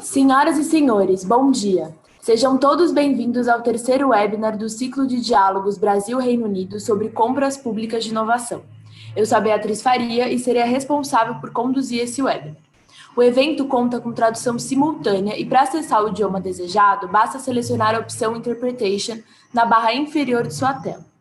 Senhoras e senhores, bom dia. Sejam todos bem-vindos ao terceiro webinar do ciclo de diálogos Brasil-Reino Unido sobre compras públicas de inovação. Eu sou a Beatriz Faria e serei a responsável por conduzir esse webinar. O evento conta com tradução simultânea e, para acessar o idioma desejado, basta selecionar a opção Interpretation na barra inferior de sua tela.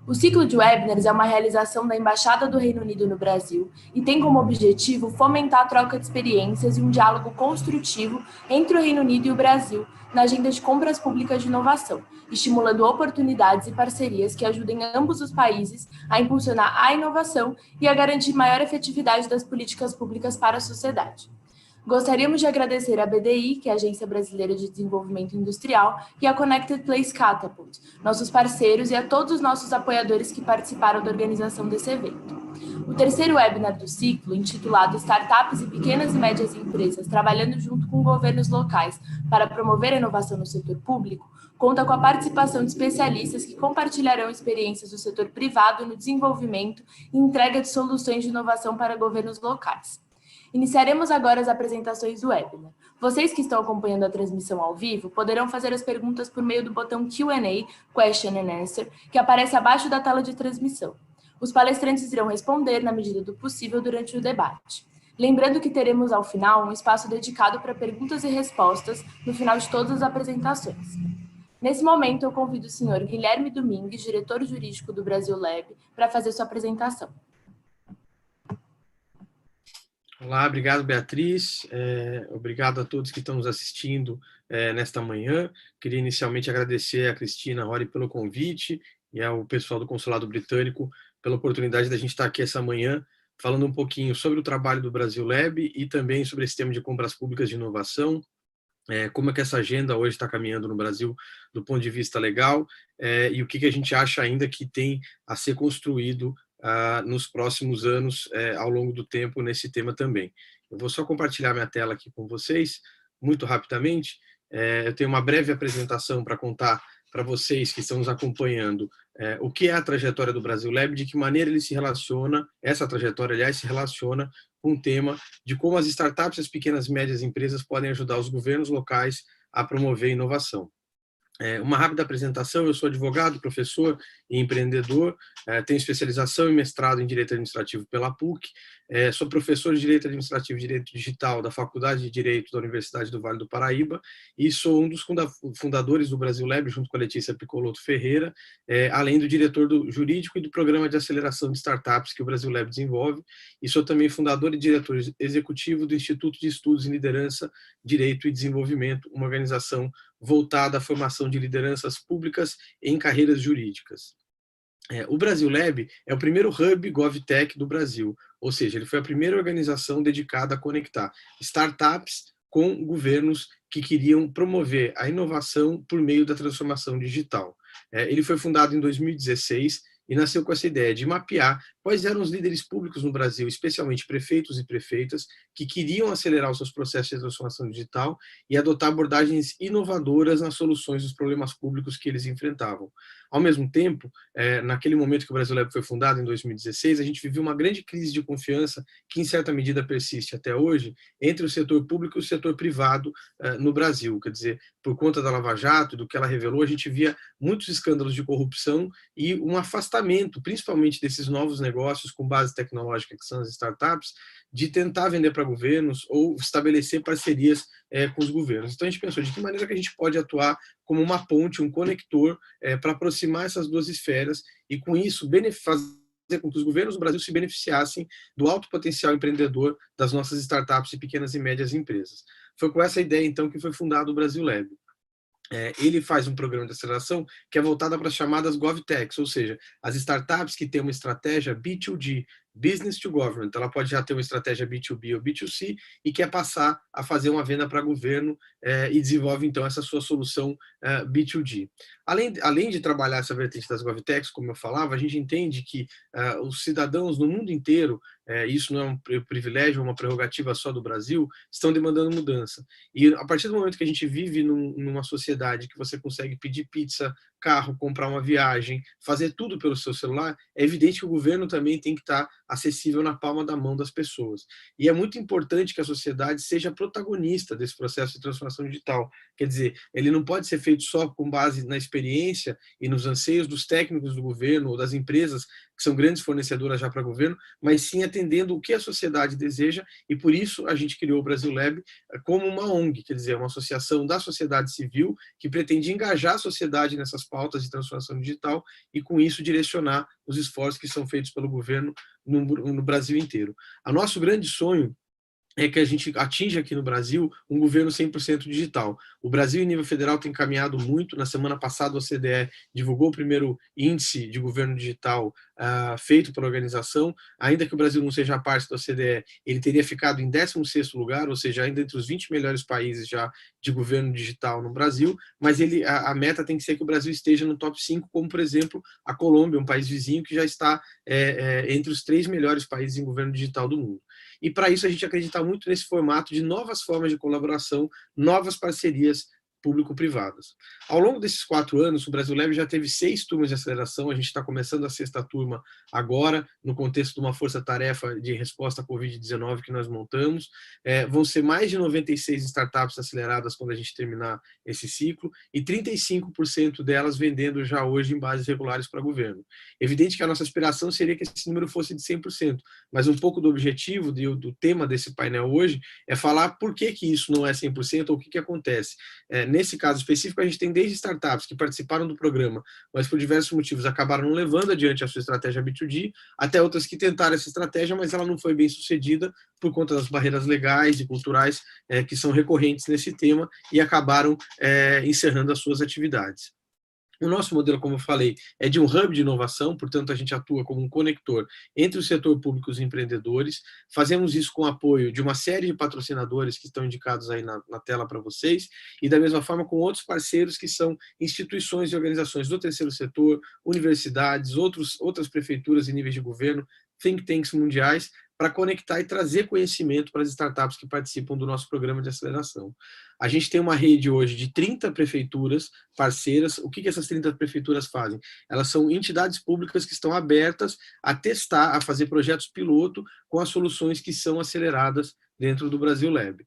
O ciclo de webinars é uma realização da Embaixada do Reino Unido no Brasil e tem como objetivo fomentar a troca de experiências e um diálogo construtivo entre o Reino Unido e o Brasil na agenda de compras públicas de inovação, estimulando oportunidades e parcerias que ajudem ambos os países a impulsionar a inovação e a garantir maior efetividade das políticas públicas para a sociedade. Gostaríamos de agradecer à BDI, que é a Agência Brasileira de Desenvolvimento Industrial, e à Connected Place Catapult, nossos parceiros, e a todos os nossos apoiadores que participaram da organização desse evento. O terceiro webinar do ciclo, intitulado Startups e Pequenas e Médias Empresas trabalhando junto com governos locais para promover a inovação no setor público, conta com a participação de especialistas que compartilharão experiências do setor privado no desenvolvimento e entrega de soluções de inovação para governos locais. Iniciaremos agora as apresentações do webinar. Vocês que estão acompanhando a transmissão ao vivo poderão fazer as perguntas por meio do botão Q&A, Question and Answer, que aparece abaixo da tela de transmissão. Os palestrantes irão responder, na medida do possível, durante o debate. Lembrando que teremos, ao final, um espaço dedicado para perguntas e respostas no final de todas as apresentações. Nesse momento, eu convido o senhor Guilherme Domingues, diretor jurídico do Brasil Lab, para fazer sua apresentação. Olá, obrigado, Beatriz. Obrigado a todos que estão nos assistindo nesta manhã. Queria inicialmente agradecer a Cristina Rory pelo convite e ao pessoal do Consulado Britânico pela oportunidade da gente estar aqui essa manhã falando um pouquinho sobre o trabalho do Brasil Lab e também sobre esse tema de compras públicas de inovação, como é que essa agenda hoje está caminhando no Brasil do ponto de vista legal e o que a gente acha ainda que tem a ser construído nos próximos anos, ao longo do tempo, nesse tema também. Eu vou só compartilhar minha tela aqui com vocês, muito rapidamente. Eu tenho uma breve apresentação para contar para vocês que estão nos acompanhando o que é a trajetória do Brasil Lab, de que maneira ele se relaciona, essa trajetória, aliás, se relaciona com o tema de como as startups e as pequenas e médias empresas podem ajudar os governos locais a promover inovação. Uma rápida apresentação: eu sou advogado, professor e empreendedor, tenho especialização e mestrado em Direito Administrativo pela PUC, sou professor de Direito Administrativo e Direito Digital da Faculdade de Direito da Universidade do Vale do Paraíba e sou um dos fundadores do Brasil Lab, junto com a Letícia Piccolotto Ferreira, além do diretor jurídico e do Programa de Aceleração de Startups que o Brasil Lab desenvolve, e sou também fundador e diretor executivo do Instituto de Estudos em Liderança, Direito e Desenvolvimento, uma organização voltada à formação de lideranças públicas em carreiras jurídicas. O Brasil Lab é o primeiro hub GovTech do Brasil, ou seja, ele foi a primeira organização dedicada a conectar startups com governos que queriam promover a inovação por meio da transformação digital. Ele foi fundado em 2016 e nasceu com essa ideia de mapear quais eram os líderes públicos no Brasil, especialmente prefeitos e prefeitas, que queriam acelerar os seus processos de transformação digital e adotar abordagens inovadoras nas soluções dos problemas públicos que eles enfrentavam. Ao mesmo tempo, naquele momento que o Brasil Lab foi fundado, em 2016, a gente viveu uma grande crise de confiança, que em certa medida persiste até hoje, entre o setor público e o setor privado no Brasil. Quer dizer, por conta da Lava Jato e do que ela revelou, a gente via muitos escândalos de corrupção e um afastamento, principalmente desses novos negócios com base tecnológica, que são as startups, de tentar vender para governos ou estabelecer parcerias com os governos. Então a gente pensou de que maneira que a gente pode atuar como uma ponte, um conector para aproximar essas duas esferas e com isso fazer com que os governos do Brasil se beneficiassem do alto potencial empreendedor das nossas startups e pequenas e médias empresas. Foi com essa ideia, então, que foi fundado o Brasil Lab. Ele faz um programa de aceleração que é voltado para as chamadas GovTechs, ou seja, as startups que têm uma estratégia B2G, Business to Government. Ela pode já ter uma estratégia B2B ou B2C e quer passar a fazer uma venda para governo e desenvolve, então, essa sua solução B2G. Além de trabalhar essa vertente das GovTechs, como eu falava, a gente entende que os cidadãos no mundo inteiro isso não é um privilégio, uma prerrogativa só do Brasil, estão demandando mudança. E a partir do momento que a gente vive numa sociedade que você consegue pedir pizza, carro, comprar uma viagem, fazer tudo pelo seu celular, é evidente que o governo também tem que estar acessível na palma da mão das pessoas. E é muito importante que a sociedade seja protagonista desse processo de transformação digital. Quer dizer, ele não pode ser feito só com base na experiência e nos anseios dos técnicos do governo ou das empresas que são grandes fornecedoras já para o governo, mas sim atendendo o que a sociedade deseja, e por isso a gente criou o Brasil Lab como uma ONG, quer dizer, uma associação da sociedade civil que pretende engajar a sociedade nessas pautas de transformação digital e, com isso, direcionar os esforços que são feitos pelo governo no Brasil inteiro. O nosso grande sonho é que a gente atinja aqui no Brasil um governo 100% digital. O Brasil, em nível federal, tem caminhado muito. Na semana passada, a OCDE divulgou o primeiro índice de governo digital feito pela organização. Ainda que o Brasil não seja parte da OCDE, ele teria ficado em 16º lugar, ou seja, ainda entre os 20 melhores países já de governo digital no Brasil, mas a meta tem que ser que o Brasil esteja no top 5, como, por exemplo, a Colômbia, um país vizinho que já está entre os 3 melhores países em governo digital do mundo. E para isso a gente acredita muito nesse formato de novas formas de colaboração, novas parcerias público-privadas. Ao longo desses 4 anos, o Brasil Lab já teve 6 turmas de aceleração, a gente está começando a 6ª turma agora, no contexto de uma força-tarefa de resposta à Covid-19 que nós montamos. Vão ser mais de 96 startups aceleradas quando a gente terminar esse ciclo, e 35% delas vendendo já hoje em bases regulares para governo. Evidente que a nossa aspiração seria que esse número fosse de 100%, mas um pouco do objetivo do tema desse painel hoje é falar por que isso não é 100% ou o que acontece. Nesse caso específico, a gente tem desde startups que participaram do programa, mas por diversos motivos acabaram não levando adiante a sua estratégia B2D, até outras que tentaram essa estratégia, mas ela não foi bem sucedida por conta das barreiras legais e culturais que são recorrentes nesse tema e acabaram encerrando as suas atividades. O nosso modelo, como eu falei, é de um hub de inovação, portanto, a gente atua como um conector entre o setor público e os empreendedores. Fazemos isso com apoio de uma série de patrocinadores que estão indicados aí na tela para vocês, e da mesma forma com outros parceiros que são instituições e organizações do terceiro setor, universidades, outras prefeituras e níveis de governo, think tanks mundiais, para conectar e trazer conhecimento para as startups que participam do nosso programa de aceleração. A gente tem uma rede hoje de 30 prefeituras parceiras. O que essas 30 prefeituras fazem? Elas são entidades públicas que estão abertas a testar, a fazer projetos piloto com as soluções que são aceleradas dentro do Brasil Lab.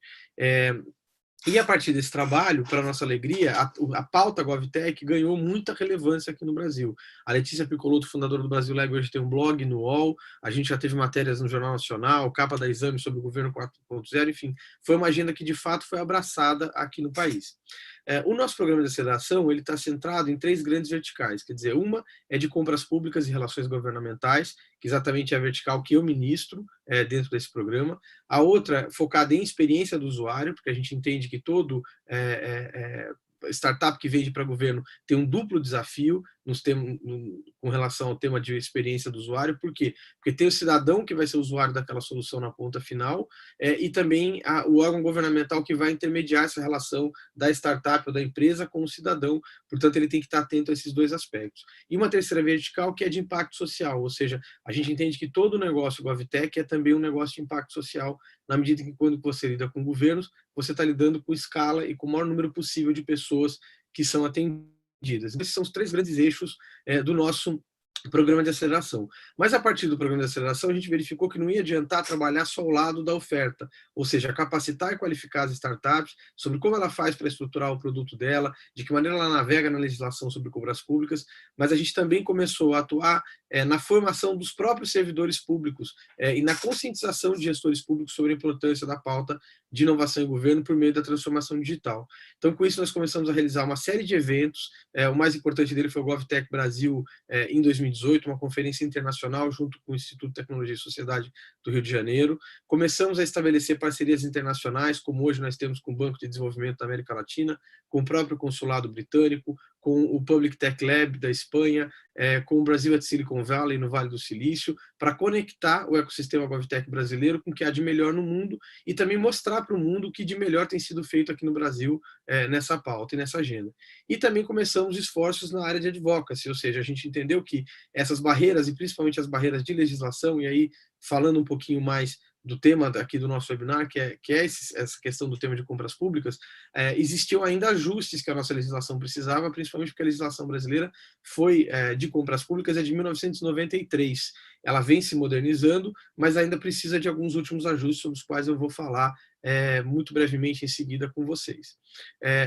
E a partir desse trabalho, para nossa alegria, a pauta GovTech ganhou muita relevância aqui no Brasil. A Letícia Piccolotto, fundadora do Brasil Lab, hoje tem um blog no UOL, a gente já teve matérias no Jornal Nacional, capa da Exame sobre o governo 4.0, enfim, foi uma agenda que de fato foi abraçada aqui no país. O nosso programa de aceleração ele está centrado em 3 grandes verticais, quer dizer, uma é de compras públicas e relações governamentais, que exatamente é a vertical que eu ministro dentro desse programa. A outra focada em experiência do usuário, porque a gente entende que todo startup que vende para governo tem um duplo desafio com relação ao tema de experiência do usuário. Por quê? Porque tem o cidadão que vai ser o usuário daquela solução na ponta final e também o órgão governamental que vai intermediar essa relação da startup ou da empresa com o cidadão. Portanto, ele tem que estar atento a esses 2 aspectos. E uma terceira vertical que é de impacto social, ou seja, a gente entende que todo negócio GovTech é também um negócio de impacto social, na medida que quando você lida com governos, você está lidando com escala e com o maior número possível de pessoas que são atendidas. Esses são os 3 grandes eixos do nosso programa de aceleração. Mas a partir do programa de aceleração, a gente verificou que não ia adiantar trabalhar só ao lado da oferta, ou seja, capacitar e qualificar as startups sobre como ela faz para estruturar o produto dela, de que maneira ela navega na legislação sobre compras públicas, mas a gente também começou a atuar na formação dos próprios servidores públicos e na conscientização de gestores públicos sobre a importância da pauta de inovação em governo por meio da transformação digital. Então, com isso, nós começamos a realizar uma série de eventos. O mais importante dele foi o GovTech Brasil em 2018, uma conferência internacional junto com o Instituto de Tecnologia e Sociedade do Rio de Janeiro. Começamos a estabelecer parcerias internacionais, como hoje nós temos com o Banco de Desenvolvimento da América Latina, com o próprio Consulado Britânico, com o Public Tech Lab da Espanha, com o Brasil at Silicon Valley, no Vale do Silício, para conectar o ecossistema GovTech brasileiro com o que há de melhor no mundo e também mostrar para o mundo o que de melhor tem sido feito aqui no Brasil nessa pauta e nessa agenda. E também começamos esforços na área de advocacy, ou seja, a gente entendeu que essas barreiras, e principalmente as barreiras de legislação, e aí falando um pouquinho mais do tema aqui do nosso webinar, que é essa questão do tema de compras públicas, existiam ainda ajustes que a nossa legislação precisava, principalmente porque a legislação brasileira de compras públicas é de 1993. Ela vem se modernizando, mas ainda precisa de alguns últimos ajustes sobre os quais eu vou falar muito brevemente em seguida com vocês.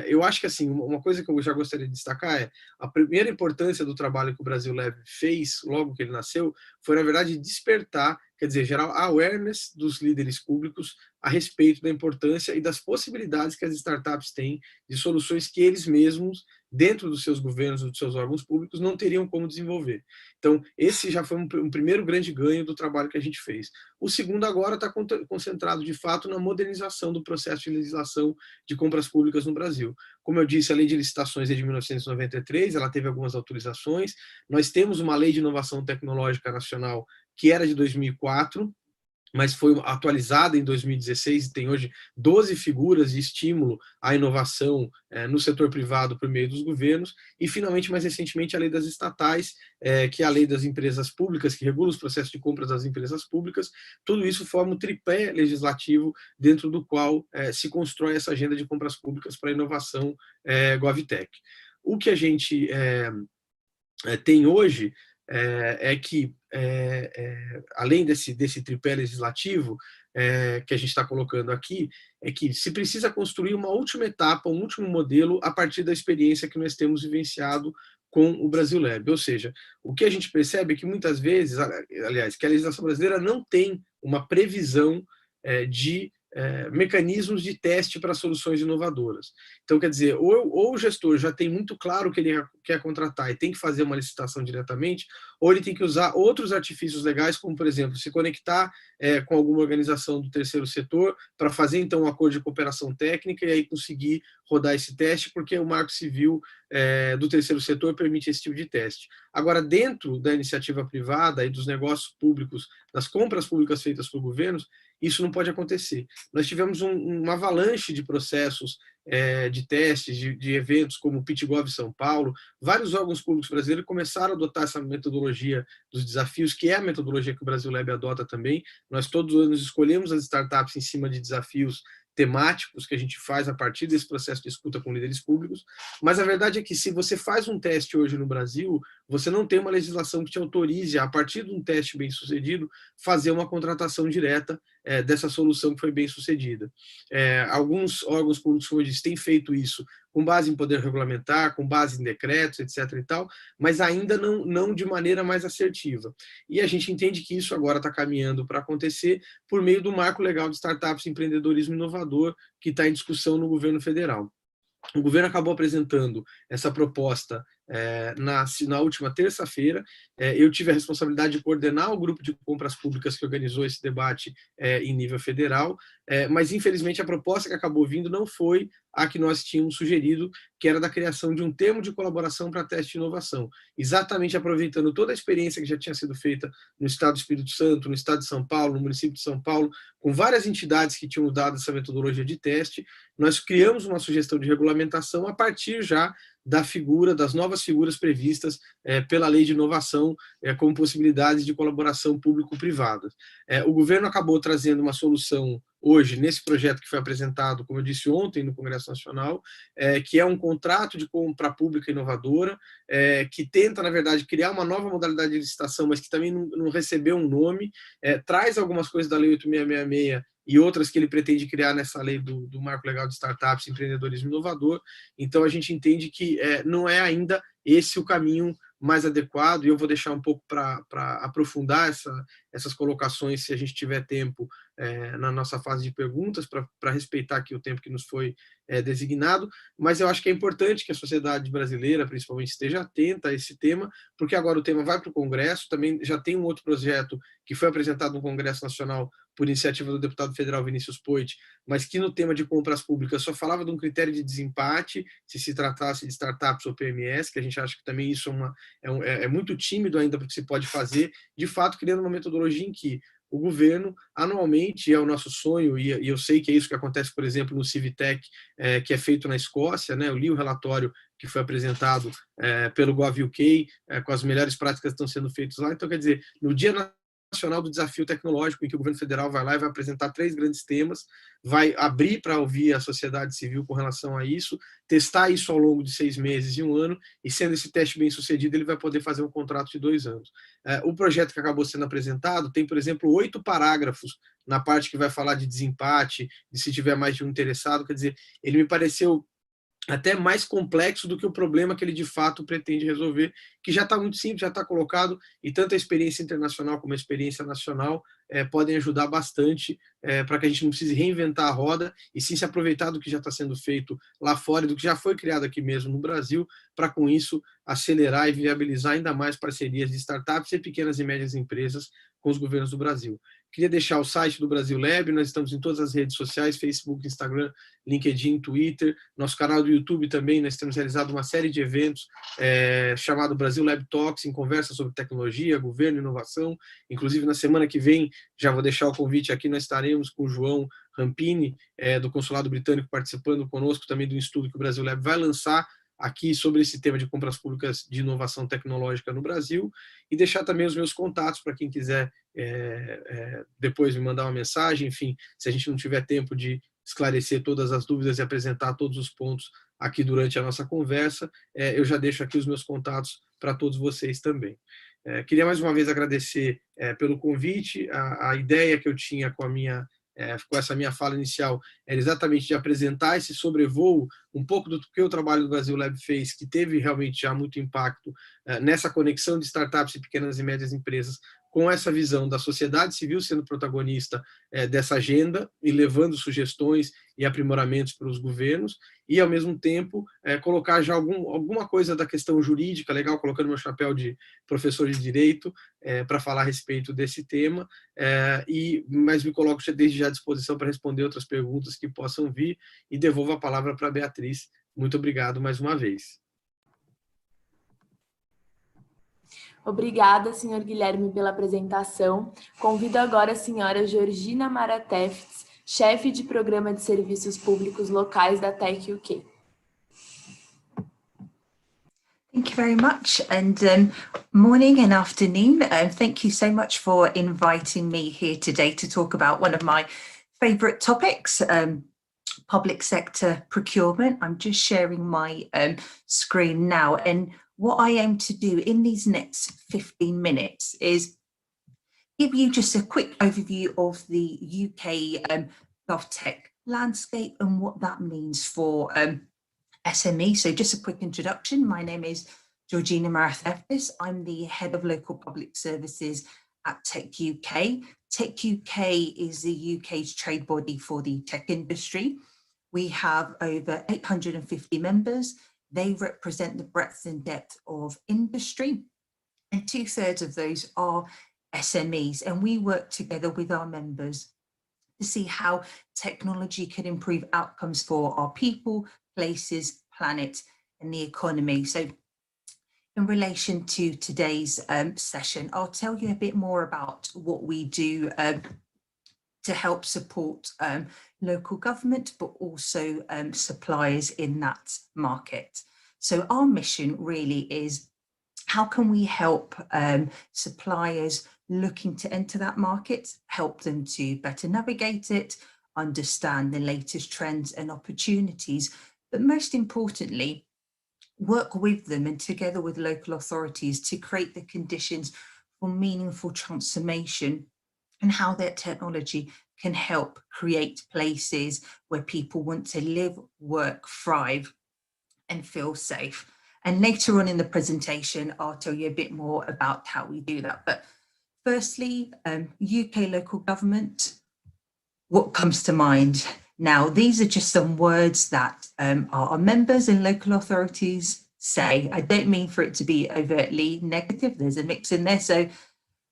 Eu acho que assim, uma coisa que eu já gostaria de destacar é a primeira importância do trabalho que o Brasil Lab fez logo que ele nasceu foi, na verdade, despertar, quer dizer, gerar awareness dos líderes públicos a respeito da importância e das possibilidades que as startups têm de soluções que eles mesmos, dentro dos seus governos ou dos seus órgãos públicos, não teriam como desenvolver. Então, esse já foi um primeiro grande ganho do trabalho que a gente fez. O segundo agora está concentrado, de fato, na modernização do processo de legislação de compras públicas no Brasil. Como eu disse, a Lei de Licitações é de 1993, ela teve algumas autorizações. Nós temos uma Lei de Inovação Tecnológica Nacional que era de 2004, mas foi atualizada em 2016 e tem hoje 12 figuras de estímulo à inovação no setor privado por meio dos governos, e finalmente, mais recentemente, a lei das estatais, que é a lei das empresas públicas, que regula os processos de compras das empresas públicas. Tudo isso forma um tripé legislativo dentro do qual se constrói essa agenda de compras públicas para a inovação GovTech. O que a gente tem hoje que, além desse tripé legislativo que a gente está colocando aqui, é que se precisa construir uma última etapa, um último modelo, a partir da experiência que nós temos vivenciado com o Brasil Lab. Ou seja, o que a gente percebe é que muitas vezes, aliás, que a legislação brasileira não tem uma previsão de mecanismos de teste para soluções inovadoras. Então, quer dizer, ou o gestor já tem muito claro que ele quer contratar e tem que fazer uma licitação diretamente, ou ele tem que usar outros artifícios legais, como, por exemplo, se conectar com alguma organização do terceiro setor para fazer, então, um acordo de cooperação técnica e aí conseguir rodar esse teste, porque o Marco Civil do terceiro setor permite esse tipo de teste. Agora, dentro da iniciativa privada e dos negócios públicos, das compras públicas feitas por governos, isso não pode acontecer. Nós tivemos uma avalanche de processos de testes, de eventos como o PitGov São Paulo. Vários órgãos públicos brasileiros começaram a adotar essa metodologia dos desafios, que é a metodologia que o Brasil Lab adota também. Nós todos os anos escolhemos as startups em cima de desafios temáticos que a gente faz a partir desse processo de escuta com líderes públicos, mas a verdade é que se você faz um teste hoje no Brasil, você não tem uma legislação que te autorize, a partir de um teste bem sucedido, fazer uma contratação direta dessa solução que foi bem sucedida. Alguns órgãos públicos, como eu disse, têm feito isso com base em poder regulamentar, com base em decretos, etc. e tal, mas ainda não de maneira mais assertiva. E a gente entende que isso agora está caminhando para acontecer por meio do Marco Legal de Startups e Empreendedorismo Inovador, que está em discussão no governo federal. O governo acabou apresentando essa proposta na última terça-feira. Eu tive a responsabilidade de coordenar o grupo de compras públicas que organizou esse debate em nível federal, mas infelizmente a proposta que acabou vindo não foi a que nós tínhamos sugerido, que era da criação de um termo de colaboração para teste de inovação, exatamente aproveitando toda a experiência que já tinha sido feita no estado do Espírito Santo, no estado de São Paulo, no município de São Paulo, com várias entidades que tinham dado essa metodologia de teste. Nós criamos uma sugestão de regulamentação a partir já das novas figuras previstas pela Lei de Inovação como possibilidades de colaboração público-privada. O governo acabou trazendo uma solução hoje, nesse projeto que foi apresentado, como eu disse ontem, no Congresso Nacional, que é um contrato de compra pública inovadora, que tenta, na verdade, criar uma nova modalidade de licitação, mas que também não recebeu um nome, traz algumas coisas da Lei 8666 e outras que ele pretende criar nessa lei do Marco Legal de Startups e Empreendedorismo Inovador. Então, a gente entende que não é ainda esse o caminho mais adequado, e eu vou deixar um pouco para aprofundar essas colocações, se a gente tiver tempo, na nossa fase de perguntas, para respeitar aqui o tempo que nos foi designado, mas eu acho que é importante que a sociedade brasileira, principalmente, esteja atenta a esse tema, porque agora o tema vai para o Congresso, também já tem um outro projeto que foi apresentado no Congresso Nacional por iniciativa do deputado federal Vinícius Poit, mas que no tema de compras públicas só falava de um critério de desempate, se tratasse de startups ou PMS, que a gente acha que também isso é muito tímido ainda para o que se pode fazer, de fato, criando uma metodologia em que o governo, anualmente, é o nosso sonho, e eu sei que é isso que acontece, por exemplo, no Civitec, que é feito na Escócia, né? Eu li o relatório que foi apresentado pelo GovUK, com as melhores práticas que estão sendo feitas lá. Então, quer dizer, no Dia Nacional do Desafio Tecnológico, em que o governo federal vai lá e vai apresentar 3 grandes temas, vai abrir para ouvir a sociedade civil com relação a isso, testar isso ao longo de 6 meses e 1 ano, e sendo esse teste bem sucedido, ele vai poder fazer um contrato de 2 anos. O projeto que acabou sendo apresentado tem, por exemplo, 8 parágrafos na parte que vai falar de desempate, de se tiver mais de um interessado. Quer dizer, ele me pareceu até mais complexo do que o problema que ele de fato pretende resolver, que já está muito simples, já está colocado, e tanto a experiência internacional como a experiência nacional podem ajudar bastante para que a gente não precise reinventar a roda e sim se aproveitar do que já está sendo feito lá fora e do que já foi criado aqui mesmo no Brasil, para com isso acelerar e viabilizar ainda mais parcerias de startups e pequenas e médias empresas com os governos do Brasil. Queria deixar o site do Brasil Lab, nós estamos em todas as redes sociais, Facebook, Instagram, LinkedIn, Twitter, nosso canal do YouTube também, nós temos realizado uma série de eventos chamado Brasil Lab Talks, em conversa sobre tecnologia, governo e inovação. Inclusive, na semana que vem, já vou deixar o convite aqui, nós estaremos com o João Rampini, do Consulado Britânico, participando conosco também do estudo que o Brasil Lab vai lançar aqui sobre esse tema de compras públicas de inovação tecnológica no Brasil, e deixar também os meus contatos para quem quiser depois me mandar uma mensagem. Enfim, se a gente não tiver tempo de esclarecer todas as dúvidas e apresentar todos os pontos aqui durante a nossa conversa, eu já deixo aqui os meus contatos para todos vocês também. Queria mais uma vez agradecer pelo convite. A ideia que eu tinha com essa minha fala inicial era exatamente de apresentar esse sobrevoo, um pouco do que o trabalho do Brasil Lab fez, que teve realmente já muito impacto nessa conexão de startups e pequenas e médias empresas, com essa visão da sociedade civil sendo protagonista dessa agenda e levando sugestões e aprimoramentos para os governos, e, ao mesmo tempo, colocar já alguma coisa da questão jurídica, legal, colocando meu chapéu de professor de Direito para falar a respeito desse tema, mas me coloco desde já à disposição para responder outras perguntas que possam vir, e devolvo a palavra para a Beatriz. Muito obrigado mais uma vez. Obrigada, senhor Guilherme, pela apresentação. Convido agora a senhora Georgina Maratefts, chefe de Programa de Serviços Públicos Locais da Tech UK. Thank you very much, and morning and afternoon. Thank you so much for inviting me here today to talk about one of my favourite topics, public sector procurement. I'm just sharing my screen now, and what I aim to do in these next 15 minutes is give you just a quick overview of the UK GovTech landscape and what that means for SME. So just a quick introduction. My name is Georgina Marateftis. I'm the Head of Local Public Services at Tech UK. Tech UK is the UK's trade body for the tech industry. We have over 850 members. They represent the breadth and depth of industry, and 2/3 of those are SMEs. And we work together with our members to see how technology can improve outcomes for our people, places, planet, and the economy. So in relation to today's session, I'll tell you a bit more about what we do to help support local government, but also suppliers in that market. So our mission really is, how can we help suppliers looking to enter that market, help them to better navigate it, understand the latest trends and opportunities, but most importantly, work with them and together with local authorities to create the conditions for meaningful transformation, and how that technology can help create places where people want to live, work, thrive, and feel safe. And later on in the presentation, I'll tell you a bit more about how we do that. But firstly, UK local government, what comes to mind? Now, these are just some words that our members and local authorities say. I don't mean for it to be overtly negative. There's a mix in there. So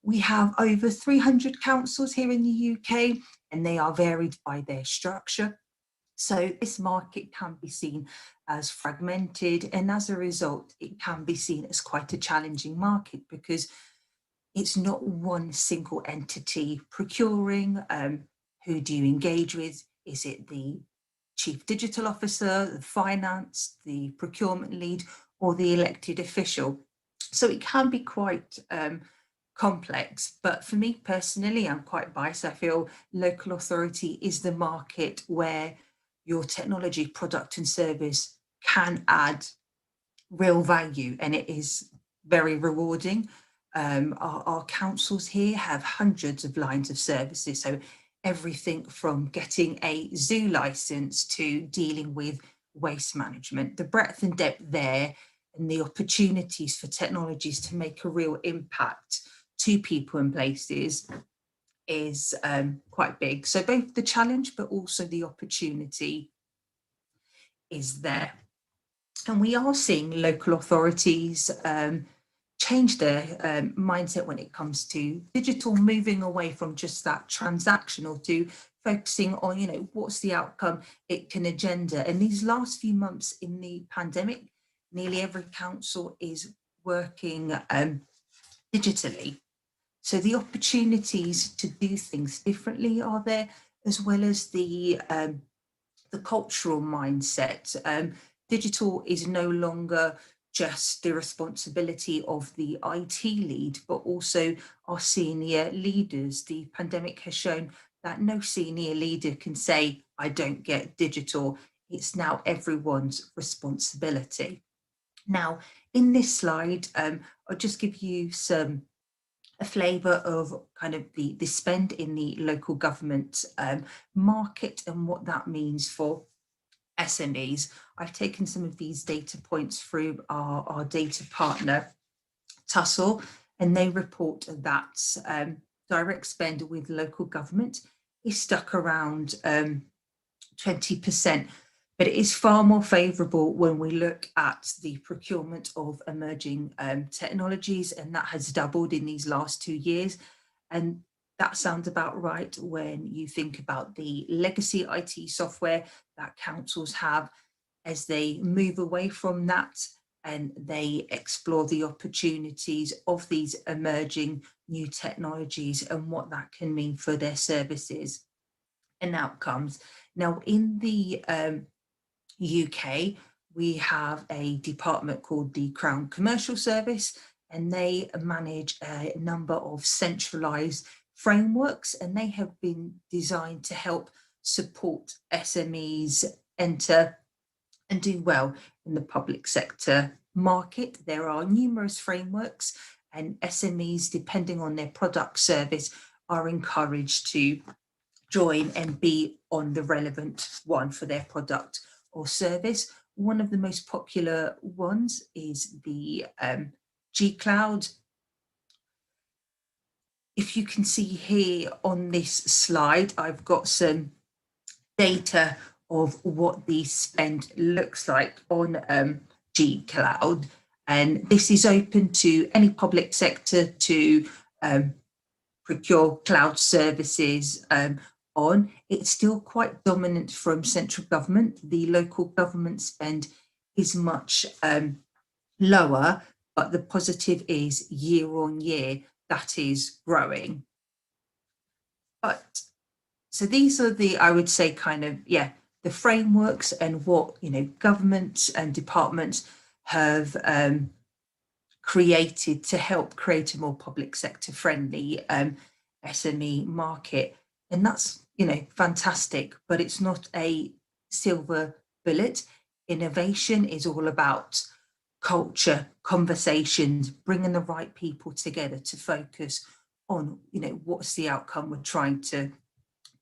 we have over 300 councils here in the UK, and they are varied by their structure. So this market can be seen as fragmented, and as a result, it can be seen as quite a challenging market because it's not one single entity procuring. Who do you engage with? Is it the chief digital officer, the finance, the procurement lead, or the elected official? So it can be quite complex, but for me personally, I'm quite biased. I feel local authority is the market where your technology product and service can add real value, and it is very rewarding. Our councils here have hundreds of lines of services, so everything from getting a zoo license to dealing with waste management. The breadth and depth there and the opportunities for technologies to make a real impact to people and places is quite big. So both the challenge but also the opportunity is there. And we are seeing local authorities change their mindset when it comes to digital, moving away from just that transactional to focusing on, what's the outcome it can agenda. And these last few months in the pandemic, nearly every council is working digitally. So the opportunities to do things differently are there, as well as the cultural mindset. Digital is no longer just the responsibility of the IT lead, but also our senior leaders. The pandemic has shown that no senior leader can say, I don't get digital. It's now everyone's responsibility. Now, in this slide, I'll just give you a flavour of kind of the spend in the local government market and what that means for SMEs. I've taken some of these data points through our data partner, Tussle, and they report that direct spend with local government is stuck around 20%, but it is far more favourable when we look at the procurement of emerging technologies, and that has doubled in these last 2 years. And that sounds about right when you think about the legacy IT software that councils have as they move away from that and they explore the opportunities of these emerging new technologies and what that can mean for their services and outcomes. Now, in the UK, we have a department called the Crown Commercial Service, and they manage a number of centralised frameworks, and they have been designed to help support SMEs enter and do well in the public sector market. There are numerous frameworks, and SMEs, depending on their product service, are encouraged to join and be on the relevant one for their product or service. One of the most popular ones is the G-Cloud. If you can see here on this slide, I've got some data of what the spend looks like on G-Cloud. And this is open to any public sector to procure cloud services on. It's still quite dominant from central government. The local government spend is much lower, but the positive is year on year, that is growing. But so these are the, I would say, kind of, the frameworks and what, governments and departments have created to help create a more public sector friendly SME market. And that's, fantastic, but it's not a silver bullet. Innovation is all about culture, conversations, bringing the right people together to focus on, what's the outcome we're trying to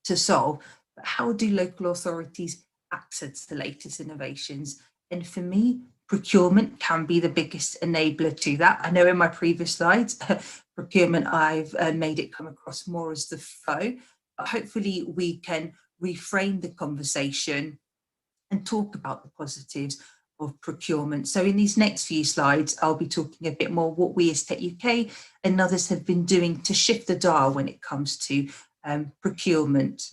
solve. But how do local authorities access the latest innovations? And for me, procurement can be the biggest enabler to that. I know in my previous slides, procurement, I've made it come across more as the foe, but hopefully we can reframe the conversation and talk about the positives of procurement. So in these next few slides, I'll be talking a bit more what we as Tech UK and others have been doing to shift the dial when it comes to procurement.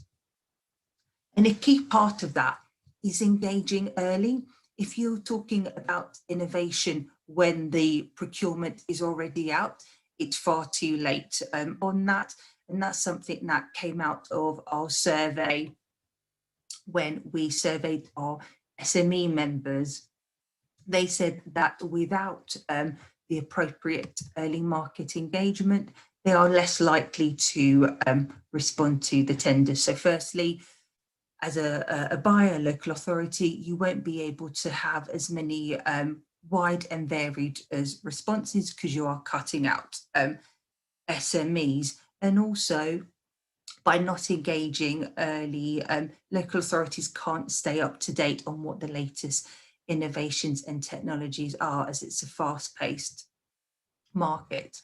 And a key part of that is engaging early. If you're talking about innovation when the procurement is already out, it's far too late on that. And that's something that came out of our survey when we surveyed our SME members. They said that without the appropriate early market engagement, they are less likely to respond to the tenders. So firstly, as a buyer, local authority, you won't be able to have as many wide and varied as responses because you are cutting out SMEs. And also, by not engaging early, local authorities can't stay up to date on what the latest innovations and technologies are, as it's a fast-paced market.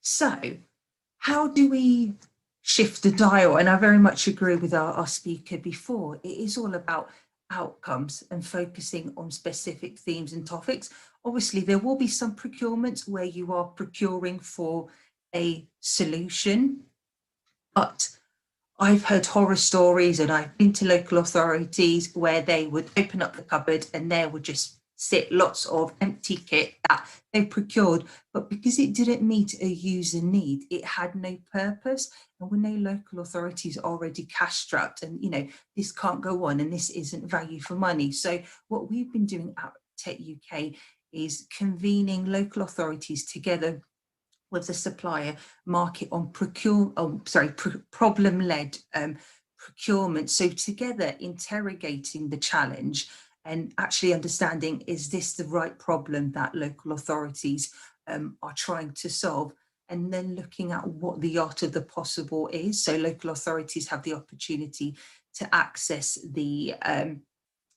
So how do we shift the dial? And I very much agree with our speaker before. It is all about outcomes and focusing on specific themes and topics. Obviously, there will be some procurements where you are procuring for a solution, but I've heard horror stories and I've been to local authorities where they would open up the cupboard and there would just sit lots of empty kit that they procured, but because it didn't meet a user need, it had no purpose. And we know local authorities are already cash strapped and, you know, this can't go on and this isn't value for money. So what we've been doing at Tech UK is convening local authorities together with the supplier market on problem-led procurement. So together interrogating the challenge and actually understanding, is this the right problem that local authorities are trying to solve? And then looking at what the art of the possible is. So local authorities have the opportunity to access the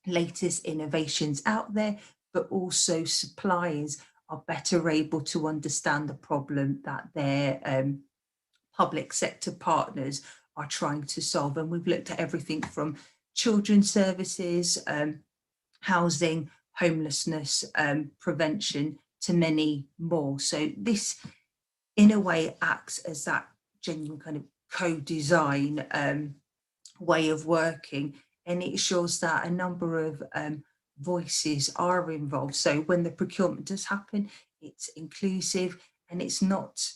latest innovations out there, but also suppliers are better able to understand the problem that their public sector partners are trying to solve. And we've looked at everything from children's services, housing, homelessness, prevention, to many more. So this, in a way, acts as that genuine kind of co-design way of working, and it shows that a number of voices are involved. So when the procurement does happen, it's inclusive and it's not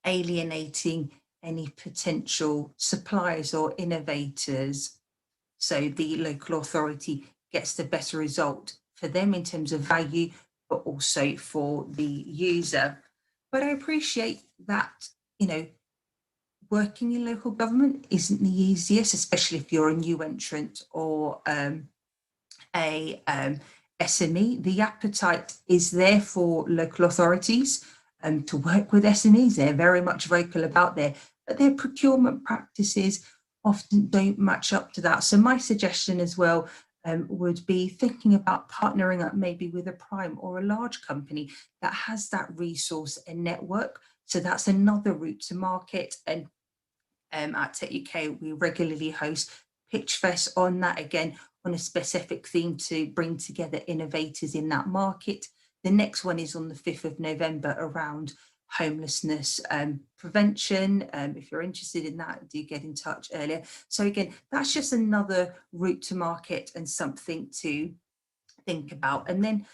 alienating any potential suppliers or innovators. So the local authority gets the better result for them in terms of value, but also for the user. But I appreciate that, you know, working in local government isn't the easiest, especially if you're a new entrant or a SME. The appetite is there for local authorities to work with SMEs. They're very much vocal about but their procurement practices often don't match up to that. So my suggestion as well would be thinking about partnering up maybe with a prime or a large company that has that resource and network. So that's another route to market. And at Tech UK, we regularly host Pitch Fest on that, again, on a specific theme to bring together innovators in that market. The next one is on the 5th of November around homelessness prevention. If you're interested in that, do get in touch earlier. So again, that's just another route to market and something to think about. And then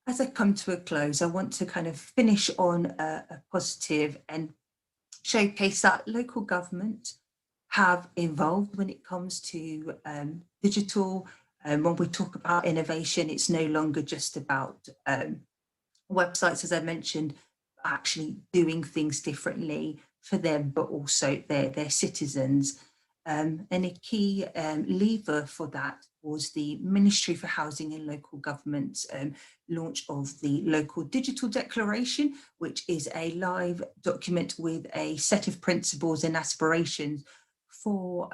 as I come to a close, I want to kind of finish on a positive and showcase that local government have evolved when it comes to digital. When we talk about innovation, it's no longer just about websites, as I mentioned, actually doing things differently for them, but also their citizens. And a key lever for that was the Ministry for Housing and Local Government's launch of the Local Digital Declaration, which is a live document with a set of principles and aspirations for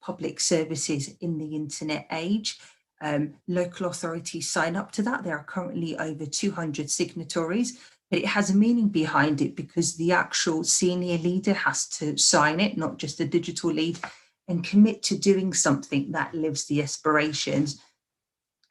public services in the internet age. Local authorities sign up to that. There are currently over 200 signatories. but it has a meaning behind it because the actual senior leader has to sign it, not just the digital lead, and commit to doing something that lives the aspirations.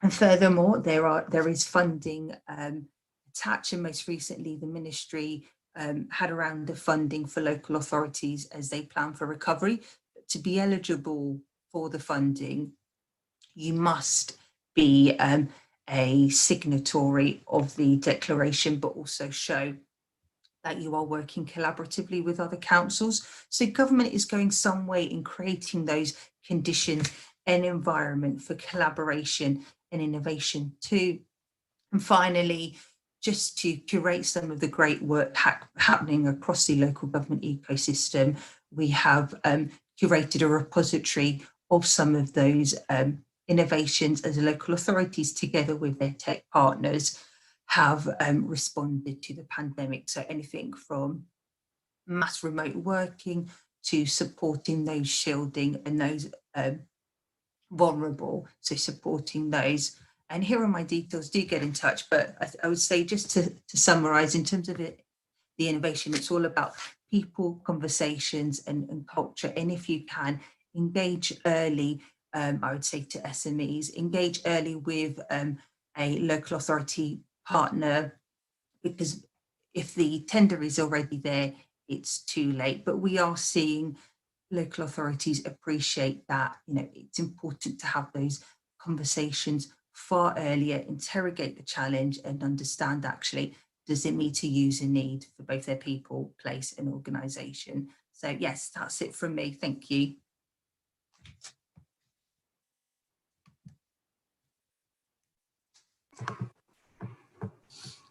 And furthermore, there is funding attached, and most recently the ministry had a round of funding for local authorities as they plan for recovery. But to be eligible for the funding, you must be a signatory of the declaration, but also show that you are working collaboratively with other councils. So government is going some way in creating those conditions and environment for collaboration and innovation too. And finally, just to curate some of the great work happening across the local government ecosystem, we have curated a repository of some of those innovations as local authorities, together with their tech partners, have responded to the pandemic. So anything from mass remote working to supporting those shielding and those vulnerable, so supporting those. And here are my details, do get in touch. But I would say, just to summarize, in terms of the innovation, it's all about people, conversations and culture. And if you can, engage early, I would say to SMEs, engage early with a local authority partner, because if the tender is already there, it's too late. But we are seeing local authorities appreciate that, it's important to have those conversations far earlier, interrogate the challenge and understand, actually, does it meet a user need for both their people, place and organisation. So yes, that's it from me. Thank you.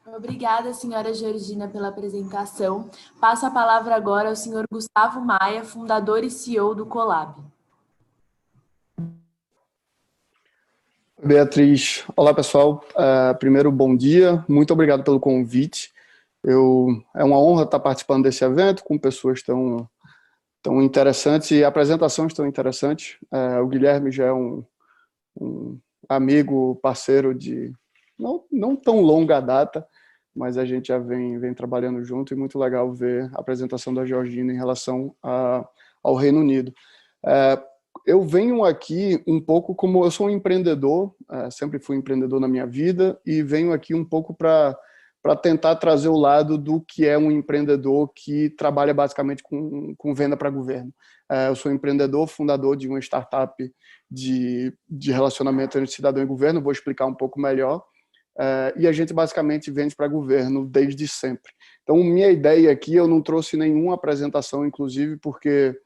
Obrigada, senhora Georgina, pela apresentação. Passo a palavra agora ao senhor Gustavo Maia, fundador e CEO do Colab. Beatriz, olá pessoal, primeiro bom dia, muito obrigado pelo convite. É uma honra estar participando desse evento com pessoas tão interessantes e apresentações tão interessantes. O Guilherme já é um amigo, parceiro de não tão longa data, mas a gente já vem trabalhando junto, e muito legal ver a apresentação da Georgina em relação ao Reino Unido. Eu venho aqui um pouco como eu sou um empreendedor, sempre fui empreendedor na minha vida, e venho aqui um pouco para tentar trazer o lado do que é um empreendedor que trabalha basicamente com venda para governo. Eu sou empreendedor, fundador de uma startup de relacionamento entre cidadão e governo, vou explicar um pouco melhor, e a gente basicamente vende para governo desde sempre. Então, minha ideia aqui, eu não trouxe nenhuma apresentação, inclusive, porque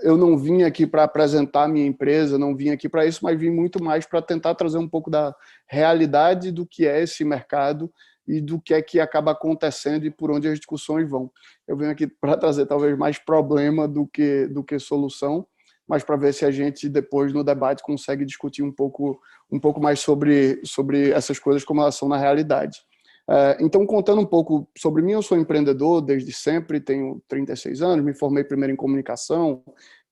eu não vim aqui para apresentar minha empresa, não vim aqui para isso, mas vim muito mais para tentar trazer um pouco da realidade do que é esse mercado e do que é que acaba acontecendo e por onde as discussões vão. Eu venho aqui para trazer talvez mais problema do que solução, mas para ver se a gente depois no debate consegue discutir um pouco mais sobre essas coisas como elas são na realidade. Então, contando um pouco sobre mim, eu sou empreendedor desde sempre, tenho 36 anos, me formei primeiro em comunicação,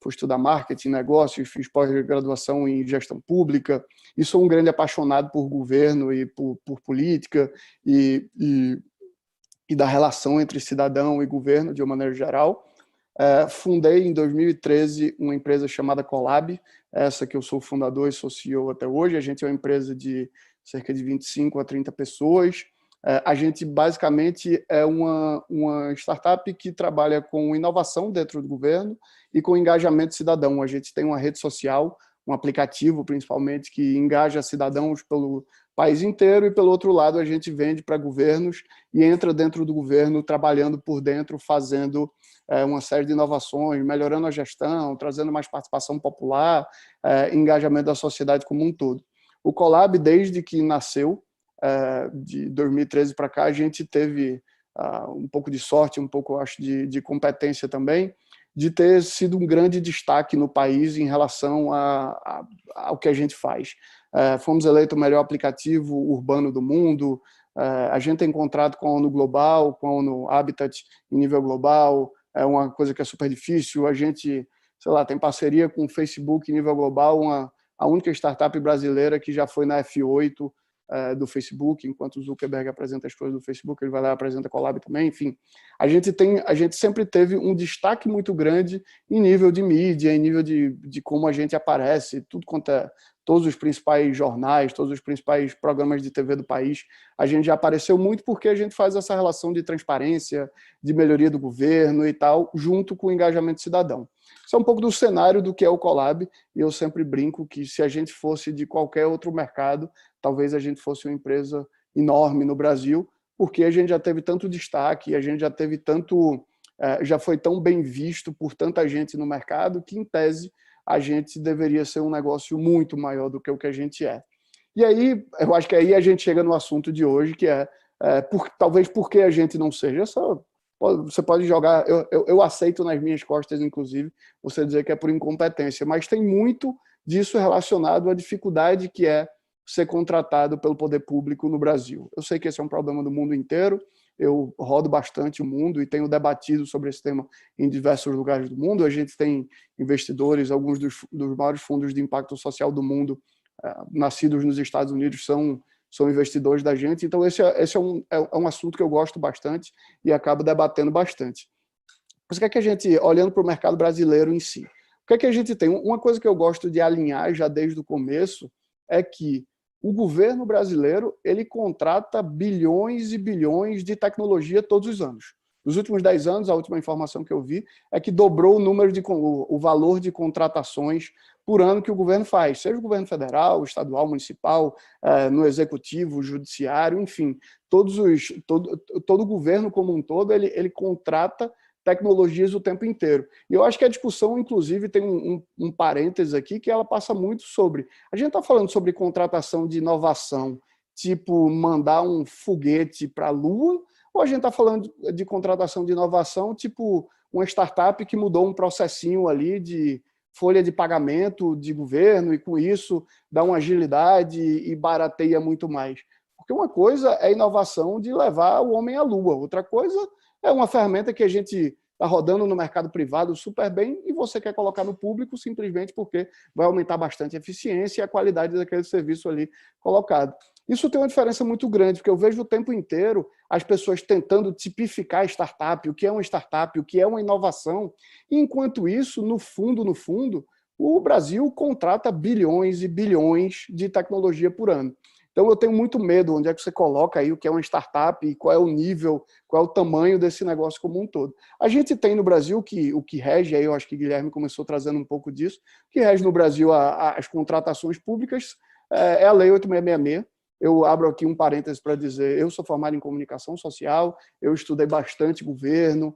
fui estudar marketing, negócios, fiz pós-graduação em gestão pública, e sou um grande apaixonado por governo e por política e da relação entre cidadão e governo, de uma maneira geral. Fundei em 2013 uma empresa chamada Colab, essa que eu sou fundador e sou CEO até hoje. A gente é uma empresa de cerca de 25 a 30 pessoas. A gente basicamente é uma startup que trabalha com inovação dentro do governo e com engajamento cidadão. A gente tem uma rede social, um aplicativo principalmente, que engaja cidadãos pelo país inteiro, e pelo outro lado a gente vende para governos e entra dentro do governo trabalhando por dentro, fazendo uma série de inovações, melhorando a gestão, trazendo mais participação popular, engajamento da sociedade como um todo. O Colab, desde que nasceu, de 2013 para cá, a gente teve um pouco de sorte, um pouco, acho, de competência também, de ter sido um grande destaque no país em relação ao que a gente faz. Fomos eleitos o melhor aplicativo urbano do mundo, a gente tem contrato com a ONU Global, com a ONU Habitat em nível global, é uma coisa que é super difícil. A gente, sei lá, tem parceria com o Facebook em nível global, a única startup brasileira que já foi na F8, do Facebook, enquanto o Zuckerberg apresenta as coisas do Facebook, ele vai lá e apresenta a Colab também, enfim. A gente sempre teve um destaque muito grande em nível de mídia, em nível de como a gente aparece, tudo quanto é, todos os principais jornais, todos os principais programas de TV do país, a gente já apareceu muito porque a gente faz essa relação de transparência, de melhoria do governo e tal, junto com o engajamento cidadão. Isso é um pouco do cenário do que é o Colab, e eu sempre brinco que se a gente fosse de qualquer outro mercado, talvez a gente fosse uma empresa enorme no Brasil, porque a gente já teve tanto destaque, a gente já teve tanto, já foi tão bem visto por tanta gente no mercado, que em tese a gente deveria ser um negócio muito maior do que o que a gente é. E aí, eu acho que aí a gente chega no assunto de hoje, que talvez porque a gente não seja só. Você pode jogar, eu aceito nas minhas costas, inclusive, você dizer que é por incompetência, mas tem muito disso relacionado à dificuldade que é ser contratado pelo poder público no Brasil. Eu sei que esse é um problema do mundo inteiro, eu rodo bastante o mundo e tenho debatido sobre esse tema em diversos lugares do mundo. A gente tem investidores, alguns dos maiores fundos de impacto social do mundo, nascidos nos Estados Unidos, são investidores da gente. Então, esse é um assunto que eu gosto bastante e acabo debatendo bastante. Mas o que é que a gente, olhando para o mercado brasileiro em si, o que é que a gente tem? Uma coisa que eu gosto de alinhar já desde o começo é que o governo brasileiro ele contrata bilhões e bilhões de tecnologia todos os anos. Nos últimos 10 anos, a última informação que eu vi é que dobrou o valor de contratações por ano que o governo faz, seja o governo federal, estadual, municipal, no executivo, judiciário, enfim, todo o governo como um todo, ele contrata tecnologias o tempo inteiro. E eu acho que a discussão, inclusive, tem um parênteses aqui, que ela passa muito sobre... A gente está falando sobre contratação de inovação, tipo mandar um foguete para a Lua, ou a gente está falando de contratação de inovação, tipo uma startup que mudou um processinho ali de folha de pagamento de governo e, com isso, dá uma agilidade e barateia muito mais. Porque uma coisa é a inovação de levar o homem à Lua, outra coisa é uma ferramenta que a gente está rodando no mercado privado super bem e você quer colocar no público simplesmente porque vai aumentar bastante a eficiência e a qualidade daquele serviço ali colocado. Isso tem uma diferença muito grande, porque eu vejo o tempo inteiro as pessoas tentando tipificar a startup, o que é uma startup, o que é uma inovação, e enquanto isso, no fundo, o Brasil contrata bilhões e bilhões de tecnologia por ano. Então, eu tenho muito medo onde é que você coloca aí o que é uma startup e qual é o nível, qual é o tamanho desse negócio como um todo. A gente tem no Brasil o que rege, aí eu acho que o Guilherme começou trazendo um pouco disso, o que rege no Brasil as contratações públicas é a Lei 8666. Eu abro aqui um parênteses para dizer, eu sou formado em comunicação social, eu estudei bastante governo,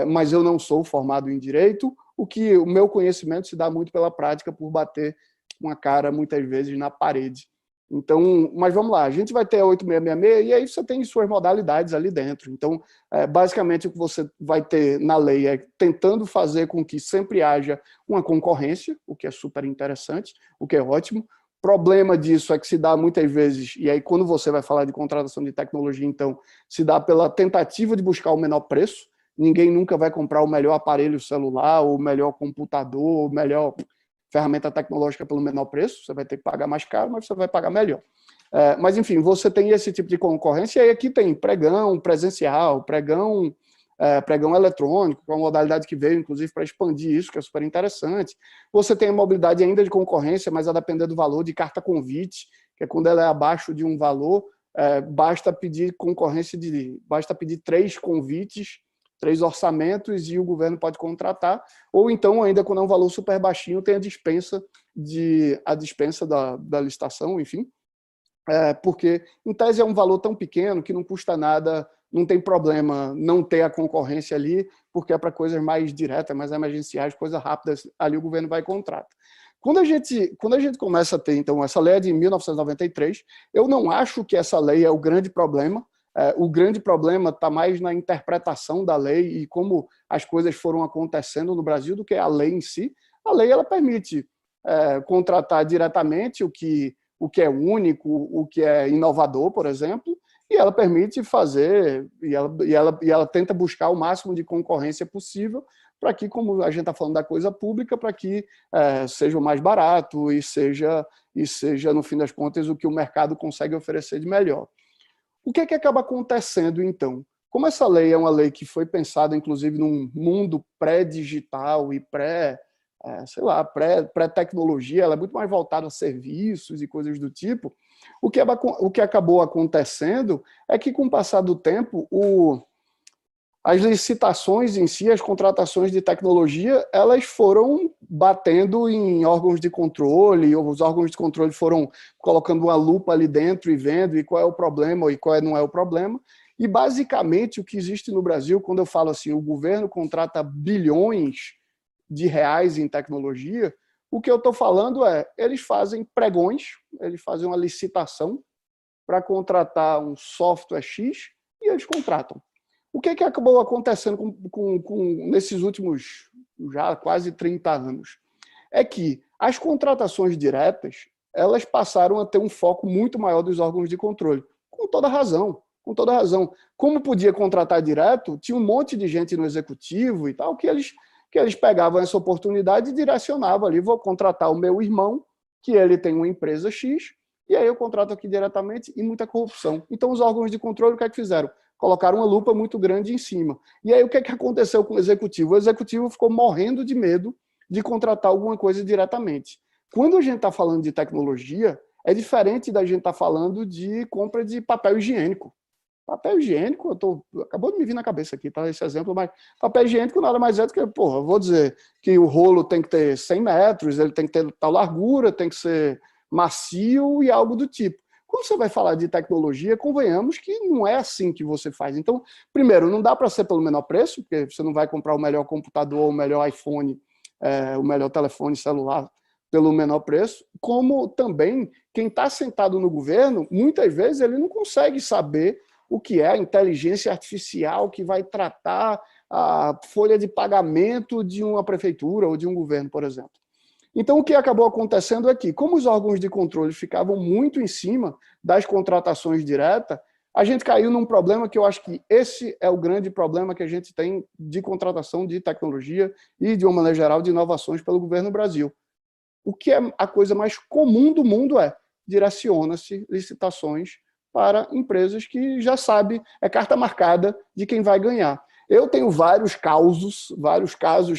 mas eu não sou formado em direito, o meu conhecimento se dá muito pela prática, por bater uma cara, muitas vezes, na parede. Então, mas vamos lá, a gente vai ter a 8666 e aí você tem suas modalidades ali dentro. Então, basicamente, o que você vai ter na lei é tentando fazer com que sempre haja uma concorrência, o que é super interessante, o que é ótimo. O problema disso é que se dá muitas vezes, e aí quando você vai falar de contratação de tecnologia, então, se dá pela tentativa de buscar o menor preço. Ninguém nunca vai comprar o melhor aparelho celular, ou o melhor computador, o melhor ferramenta tecnológica pelo menor preço, você vai ter que pagar mais caro, mas você vai pagar melhor. Mas, enfim, você tem esse tipo de concorrência, e aqui tem pregão presencial, pregão eletrônico, que é uma modalidade que veio, inclusive, para expandir isso, que é super interessante. Você tem a mobilidade ainda de concorrência, mas a depender do valor, de carta convite, que é quando ela é abaixo de um valor, basta pedir concorrência basta pedir 3 convites, 3 orçamentos e o governo pode contratar, ou então, ainda quando é um valor super baixinho, tem a dispensa da licitação, enfim, porque, em tese, é um valor tão pequeno que não custa nada, não tem problema não ter a concorrência ali, porque é para coisas mais diretas, mais emergenciais, coisas rápidas, ali o governo vai e contrata. Quando a gente começa a ter, então, essa lei é de 1993, eu não acho que essa lei é o grande problema. O grande problema está mais na interpretação da lei e como as coisas foram acontecendo no Brasil do que a lei em si. A lei ela permite contratar diretamente o que é único, o que é inovador, por exemplo, e ela permite fazer, e ela tenta buscar o máximo de concorrência possível para que, como a gente está falando da coisa pública, para que seja o mais barato e seja, no fim das contas, o que o mercado consegue oferecer de melhor. O que é que acaba acontecendo, então? Como essa lei é uma lei que foi pensada, inclusive, num mundo pré-digital e pré-tecnologia, ela é muito mais voltada a serviços e coisas do tipo, o que acabou acontecendo é que, com o passar do tempo, as licitações em si, as contratações de tecnologia, elas foram batendo em órgãos de controle, os órgãos de controle foram colocando uma lupa ali dentro e vendo e qual é o problema e qual não é o problema. E, basicamente, o que existe no Brasil, quando eu falo assim, o governo contrata bilhões de reais em tecnologia, o que eu estou falando é, eles fazem pregões, eles fazem uma licitação para contratar um software X e eles contratam. O que acabou acontecendo nesses últimos já quase 30 anos? É que as contratações diretas, elas passaram a ter um foco muito maior dos órgãos de controle, com toda razão. Com toda razão. Como podia contratar direto, tinha um monte de gente no executivo e tal, que eles pegavam essa oportunidade e direcionavam ali, vou contratar o meu irmão, que ele tem uma empresa X, e aí eu contrato aqui diretamente, e muita corrupção. Então, os órgãos de controle, o que é que fizeram? Colocaram uma lupa muito grande em cima. E aí, o que é que aconteceu com o executivo? O executivo ficou morrendo de medo de contratar alguma coisa diretamente. Quando a gente está falando de tecnologia, é diferente da gente estar falando de compra de papel higiênico. Papel higiênico, acabou de me vir na cabeça aqui, tá, esse exemplo, mas papel higiênico nada mais é do que, eu vou dizer que o rolo tem que ter 100 metros, ele tem que ter tal largura, tem que ser macio e algo do tipo. Quando você vai falar de tecnologia, convenhamos que não é assim que você faz. Então, primeiro, não dá para ser pelo menor preço, porque você não vai comprar o melhor computador, o melhor iPhone, o melhor telefone celular pelo menor preço, como também quem está sentado no governo, muitas vezes ele não consegue saber o que é a inteligência artificial que vai tratar a folha de pagamento de uma prefeitura ou de um governo, por exemplo. Então, o que acabou acontecendo é que, como os órgãos de controle ficavam muito em cima das contratações diretas, a gente caiu num problema que eu acho que esse é o grande problema que a gente tem de contratação de tecnologia e, de uma maneira geral, de inovações pelo governo do Brasil. O que é a coisa mais comum do mundo direciona-se licitações para empresas que já sabe, é carta marcada de quem vai ganhar. Eu tenho vários casos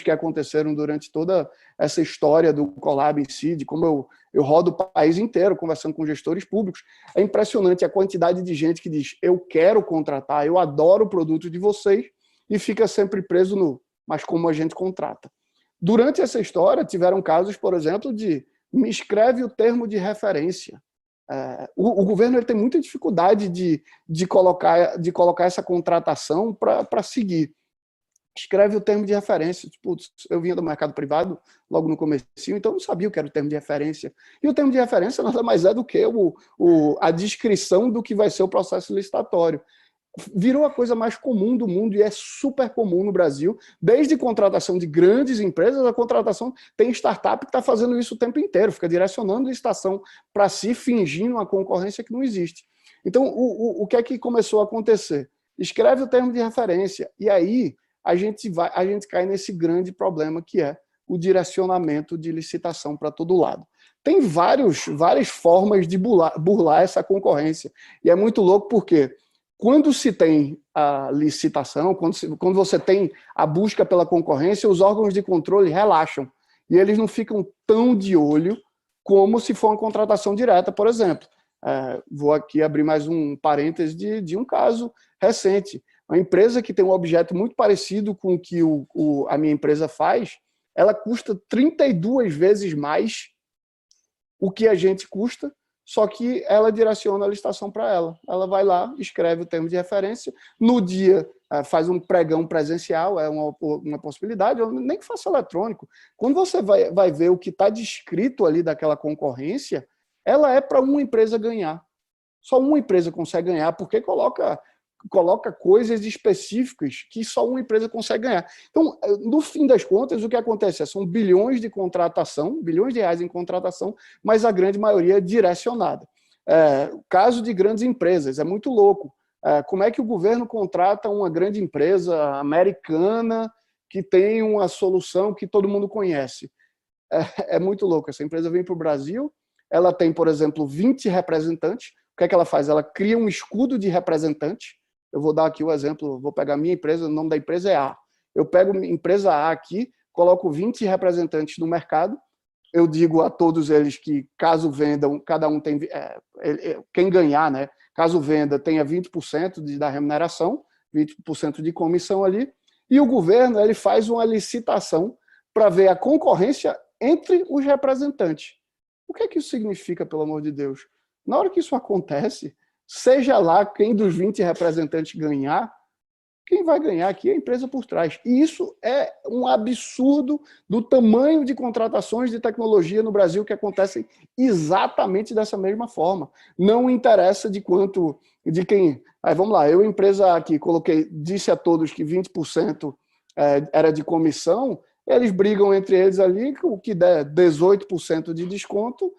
que aconteceram durante toda essa história do Colab em si, de como eu rodo o país inteiro conversando com gestores públicos. É impressionante a quantidade de gente que diz, eu quero contratar, eu adoro o produto de vocês, e fica sempre preso no, mas como a gente contrata. Durante essa história, tiveram casos, por exemplo, de me escreve o termo de referência. O governo ele tem muita dificuldade de colocar essa contratação para seguir. Escreve o termo de referência. Putz, eu vinha do mercado privado logo no comecinho, então eu não sabia o que era o termo de referência. E o termo de referência nada mais é do que a descrição do que vai ser o processo licitatório. Virou a coisa mais comum do mundo e é super comum no Brasil, desde contratação de grandes empresas, a contratação tem startup que está fazendo isso o tempo inteiro, fica direcionando licitação para si, fingindo uma concorrência que não existe. Então, o que é que começou a acontecer? Escreve o termo de referência e aí a gente cai nesse grande problema que é o direcionamento de licitação para todo lado. Tem várias formas de burlar essa concorrência e é muito louco porque quando se tem a licitação, quando você tem a busca pela concorrência, os órgãos de controle relaxam e eles não ficam tão de olho como se for uma contratação direta, por exemplo. Vou aqui abrir mais um parêntese de um caso recente. Uma empresa que tem um objeto muito parecido com o que a minha empresa faz, ela custa 32 vezes mais o que a gente custa, só que ela direciona a licitação para ela. Ela vai lá, escreve o termo de referência, no dia faz um pregão presencial, é uma possibilidade, nem que faça eletrônico. Quando você vai ver o que está descrito ali daquela concorrência, ela é para uma empresa ganhar. Só uma empresa consegue ganhar, porque coloca coisas específicas que só uma empresa consegue ganhar. Então, no fim das contas, o que acontece? São bilhões de contratação, bilhões de reais em contratação, mas a grande maioria é direcionada. Caso de grandes empresas, é muito louco. Como é que o governo contrata uma grande empresa americana que tem uma solução que todo mundo conhece. É muito louco. Essa empresa vem para o Brasil, ela tem, por exemplo, 20 representantes. O que é que ela faz? Ela cria um escudo de representante. Eu vou dar aqui o exemplo, vou pegar a minha empresa, o nome da empresa é A. Eu pego a empresa A aqui, coloco 20 representantes no mercado, eu digo a todos eles que, caso vendam, cada um tem... quem ganhar, né? Caso venda, tenha 20% da remuneração, 20% de comissão ali, e o governo ele faz uma licitação para ver a concorrência entre os representantes. O que é que isso significa, pelo amor de Deus? Na hora que isso acontece, seja lá quem dos 20 representantes ganhar, quem vai ganhar aqui é a empresa por trás. E isso é um absurdo do tamanho de contratações de tecnologia no Brasil que acontecem exatamente dessa mesma forma. Não interessa de quanto, de quem... Aí vamos lá, eu, empresa aqui, disse a todos que 20% era de comissão, eles brigam entre eles ali, o que der 18% de desconto,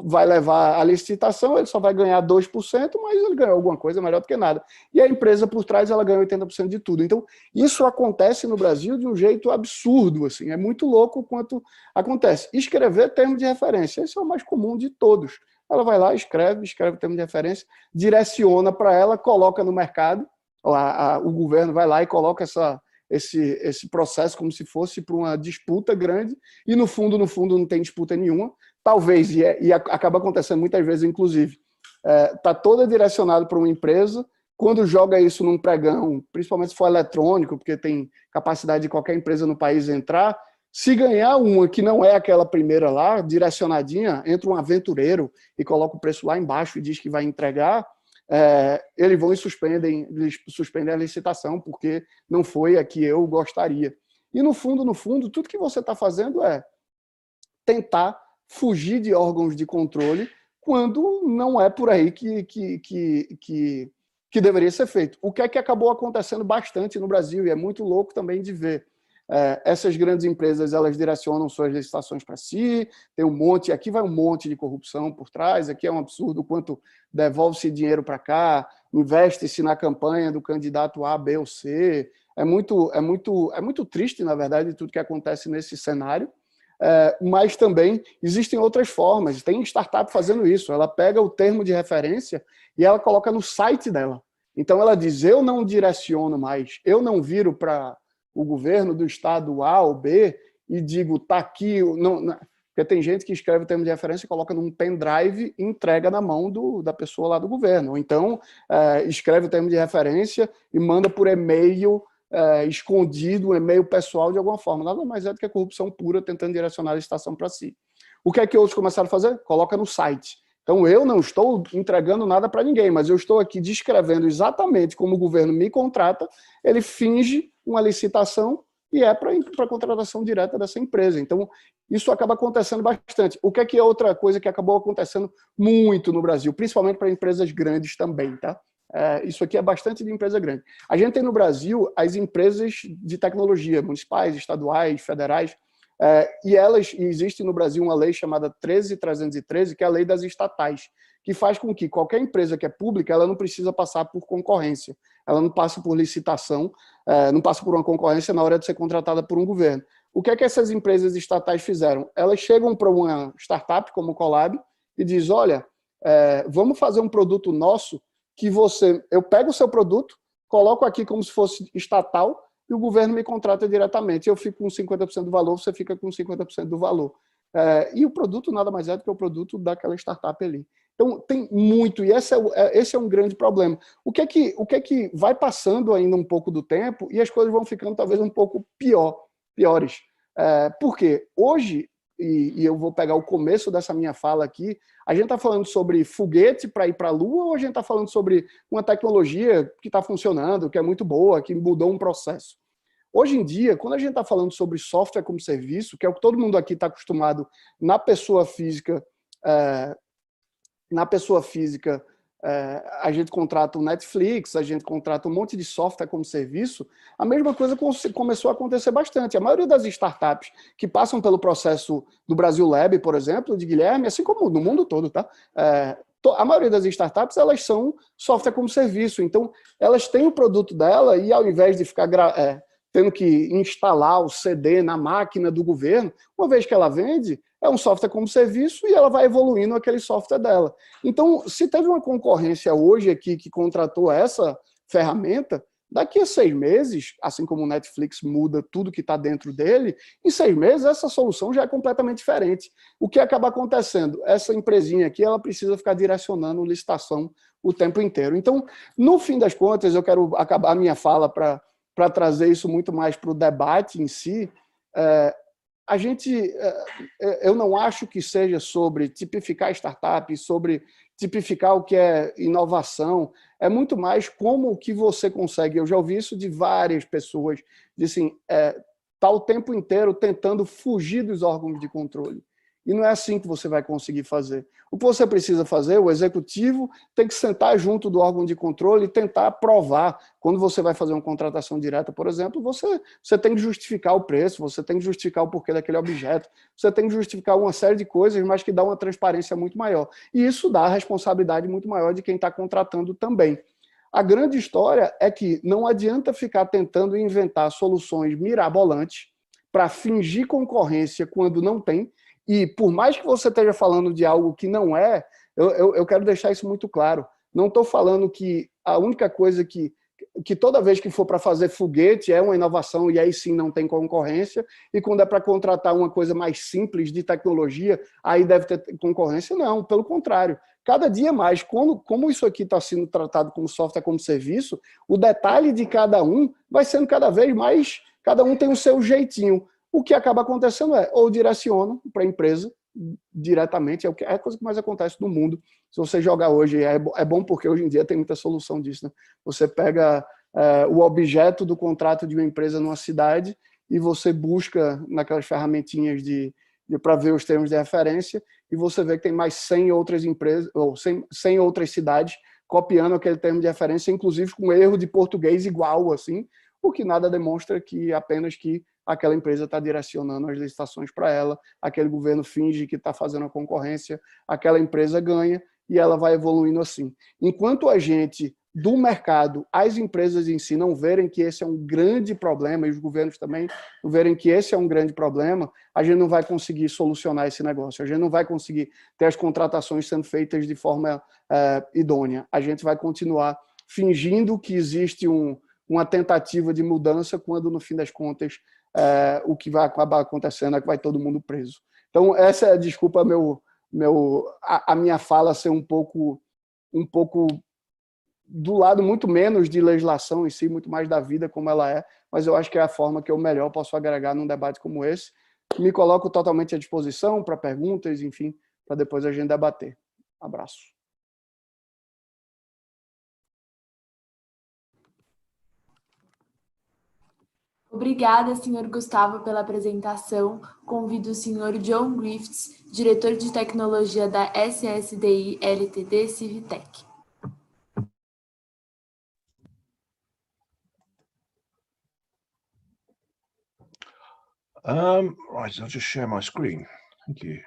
vai levar a licitação, ele só vai ganhar 2%, mas ele ganhou alguma coisa melhor do que nada. E a empresa por trás, ela ganha 80% de tudo. Então, isso acontece no Brasil de um jeito absurdo, assim, é muito louco o quanto acontece. Escrever termo de referência, esse é o mais comum de todos. Ela vai lá, escreve o termo de referência, direciona para ela, coloca no mercado, o governo vai lá e coloca esse processo como se fosse para uma disputa grande, e no fundo não tem disputa nenhuma. Talvez, e acaba acontecendo muitas vezes, inclusive, está toda direcionada para uma empresa, quando joga isso num pregão, principalmente se for eletrônico, porque tem capacidade de qualquer empresa no país entrar, se ganhar uma que não é aquela primeira lá, direcionadinha, entra um aventureiro e coloca o preço lá embaixo e diz que vai entregar, eles vão e suspendem a licitação, porque não foi a que eu gostaria. E no fundo, tudo que você está fazendo é tentar fugir de órgãos de controle quando não é por aí que deveria ser feito. O que é que acabou acontecendo bastante no Brasil, e é muito louco também de ver. Essas grandes empresas, elas direcionam suas licitações para si, tem um monte, aqui vai um monte de corrupção por trás, aqui é um absurdo quanto devolve-se dinheiro para cá, investe-se na campanha do candidato A, B ou C. É muito triste, na verdade, tudo que acontece nesse cenário. Mas também existem outras formas. Tem startup fazendo isso. Ela pega o termo de referência e ela coloca no site dela. Então ela diz, eu não direciono mais, eu não viro para o governo do estado A ou B e digo, tá aqui... Porque tem gente que escreve o termo de referência e coloca num pendrive e entrega na mão da pessoa lá do governo. Ou então escreve o termo de referência e manda por e-mail escondido, um e-mail pessoal de alguma forma. Nada mais é do que a corrupção pura tentando direcionar a licitação para si. O que é que outros começaram a fazer? Coloca no site. Então eu não estou entregando nada para ninguém, mas eu estou aqui descrevendo exatamente como o governo me contrata, ele finge uma licitação e é para a contratação direta dessa empresa. Então isso acaba acontecendo bastante. O que é outra coisa que acabou acontecendo muito no Brasil, principalmente para empresas grandes também, tá? Isso aqui é bastante de empresa grande. A gente tem no Brasil as empresas de tecnologia, municipais, estaduais, federais, e existe no Brasil uma lei chamada 13.313, que é a lei das estatais, que faz com que qualquer empresa que é pública, ela não precisa passar por concorrência, ela não passa por licitação, não passa por uma concorrência na hora de ser contratada por um governo. O que é que essas empresas estatais fizeram? Elas chegam para uma startup como o Colab e diz, olha, vamos fazer um produto nosso que eu pego o seu produto, coloco aqui como se fosse estatal e o governo me contrata diretamente. Eu fico com 50% do valor, você fica com 50% do valor. E o produto nada mais é do que o produto daquela startup ali. Então, tem muito, e esse é um grande problema. O que é que vai passando ainda um pouco do tempo e as coisas vão ficando talvez um pouco piores. Por quê? Hoje, e eu vou pegar o começo dessa minha fala aqui, a gente está falando sobre foguete para ir para a Lua ou a gente está falando sobre uma tecnologia que está funcionando, que é muito boa, que mudou um processo? Hoje em dia, quando a gente está falando sobre software como serviço, que é o que todo mundo aqui está acostumado na pessoa física, a gente contrata o Netflix, a gente contrata um monte de software como serviço, a mesma coisa começou a acontecer bastante. A maioria das startups que passam pelo processo do Brasil Lab, por exemplo, de Guilherme, assim como no mundo todo, tá? A maioria das startups, elas são software como serviço. Então, elas têm o produto dela e ao invés de ficar tendo que instalar o CD na máquina do governo. Uma vez que ela vende, é um software como serviço e ela vai evoluindo aquele software dela. Então, se teve uma concorrência hoje aqui que contratou essa ferramenta, daqui a 6 meses, assim como o Netflix muda tudo que está dentro dele, em 6 meses essa solução já é completamente diferente. O que acaba acontecendo? Essa empresinha aqui, ela precisa ficar direcionando licitação o tempo inteiro. Então, no fim das contas, eu quero acabar a minha fala para trazer isso muito mais para o debate em si. Eu não acho que seja sobre tipificar startup, sobre tipificar o que é inovação, é muito mais como que você consegue. Eu já ouvi isso de várias pessoas, de assim, tá o tempo inteiro tentando fugir dos órgãos de controle. E não é assim que você vai conseguir fazer. O que você precisa fazer, o executivo tem que sentar junto do órgão de controle e tentar provar. Quando você vai fazer uma contratação direta, por exemplo, você tem que justificar o preço, você tem que justificar o porquê daquele objeto, você tem que justificar uma série de coisas, mas que dá uma transparência muito maior. E isso dá a responsabilidade muito maior de quem está contratando também. A grande história é que não adianta ficar tentando inventar soluções mirabolantes para fingir concorrência quando não tem. E por mais que você esteja falando de algo que não é, eu quero deixar isso muito claro. Não estou falando que a única coisa que toda vez que for para fazer foguete é uma inovação e aí sim não tem concorrência, e quando é para contratar uma coisa mais simples de tecnologia, aí deve ter concorrência. Não, pelo contrário. Cada dia mais, como isso aqui está sendo tratado como software, como serviço, o detalhe de cada um vai sendo cada vez mais, cada um tem o seu jeitinho. O que acaba acontecendo ou direcionam para a empresa diretamente, é a coisa que mais acontece no mundo. Se você jogar hoje, é bom porque hoje em dia tem muita solução disso, né? Você pega o objeto do contrato de uma empresa numa cidade e você busca naquelas ferramentinhas para ver os termos de referência e você vê que tem mais 100 outras empresas, ou 100 outras cidades copiando aquele termo de referência, inclusive com erro de português igual, assim, o que nada demonstra que apenas que aquela empresa está direcionando as licitações para ela, aquele governo finge que está fazendo a concorrência, aquela empresa ganha e ela vai evoluindo assim. Enquanto a gente, do mercado, as empresas em si não verem que esse é um grande problema, e os governos também não verem que esse é um grande problema, a gente não vai conseguir solucionar esse negócio, a gente não vai conseguir ter as contratações sendo feitas de forma idônea. A gente vai continuar fingindo que existe uma tentativa de mudança, quando, no fim das contas, o que vai acabar acontecendo é que vai todo mundo preso. Então, essa é, desculpa, a minha fala ser um pouco do lado muito menos de legislação em si, muito mais da vida como ela é, mas eu acho que é a forma que eu melhor posso agregar num debate como esse. Me coloco totalmente à disposição para perguntas, enfim, para depois a gente debater. Abraço. Obrigada, Sr. Gustavo, pela apresentação. Convido o Sr. John Griffiths, diretor de tecnologia da SSDI Ltd Civitec. Right, I'll just share my screen. Thank you.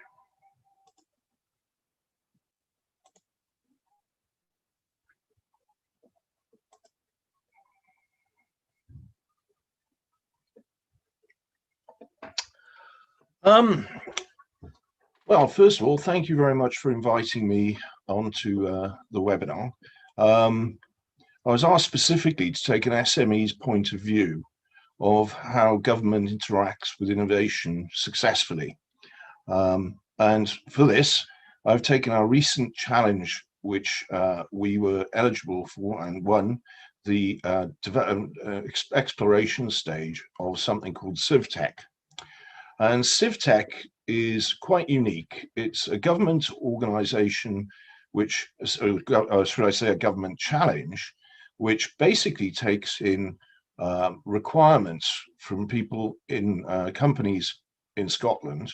Well, first of all, thank you very much for inviting me onto the webinar. I was asked specifically to take an SME's point of view of how government interacts with innovation successfully. And for this, I've taken our recent challenge, which we were eligible for and won, the exploration stage of something called Civtec. And Civtec is quite unique. It's a government organization which, should I say, a government challenge, which basically takes in requirements from people in companies in Scotland,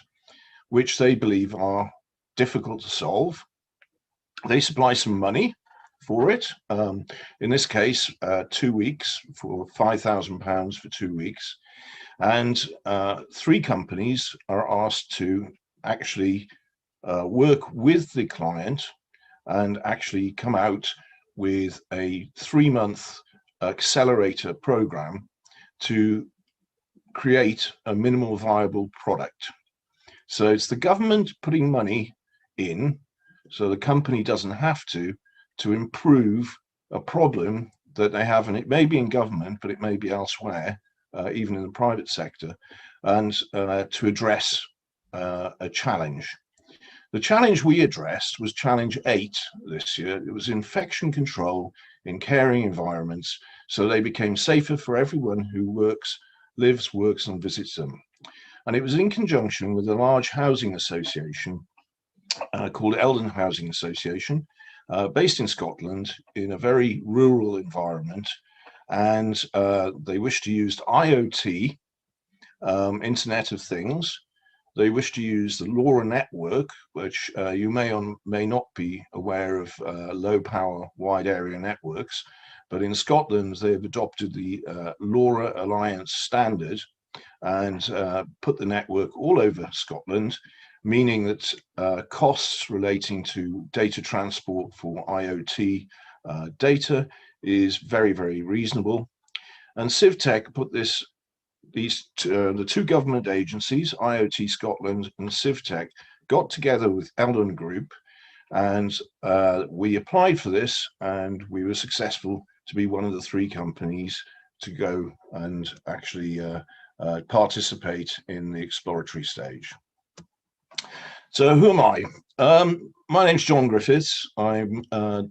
which they believe are difficult to solve. They supply some money for it. In this case, 2 weeks for £5,000 for 2 weeks. And 3 companies are asked to actually work with the client and actually come out with a 3-month accelerator program to create a minimal viable product. So it's the government putting money in, so the company doesn't have to improve a problem that they have, and it may be in government, but it may be elsewhere, even in the private sector, and to address a challenge. The challenge we addressed was challenge 8 this year. It was infection control in caring environments, so they became safer for everyone who lives, works, and visits them. And it was in conjunction with a large housing association called Eldon Housing Association, based in Scotland, in a very rural environment. And they wish to use IoT, Internet of Things. They wish to use the LoRa network, which you may or may not be aware of, low power wide area networks. But in Scotland, they've adopted the LoRa Alliance standard and put the network all over Scotland, meaning that costs relating to data transport for IoT data is very, very reasonable. And CivTech put the two government agencies, IoT Scotland and CivTech, got together with Eldon Group, and we applied for this, and we were successful to be one of the 3 companies to go and actually participate in the exploratory stage. So who am I? My name's John Griffiths. I'm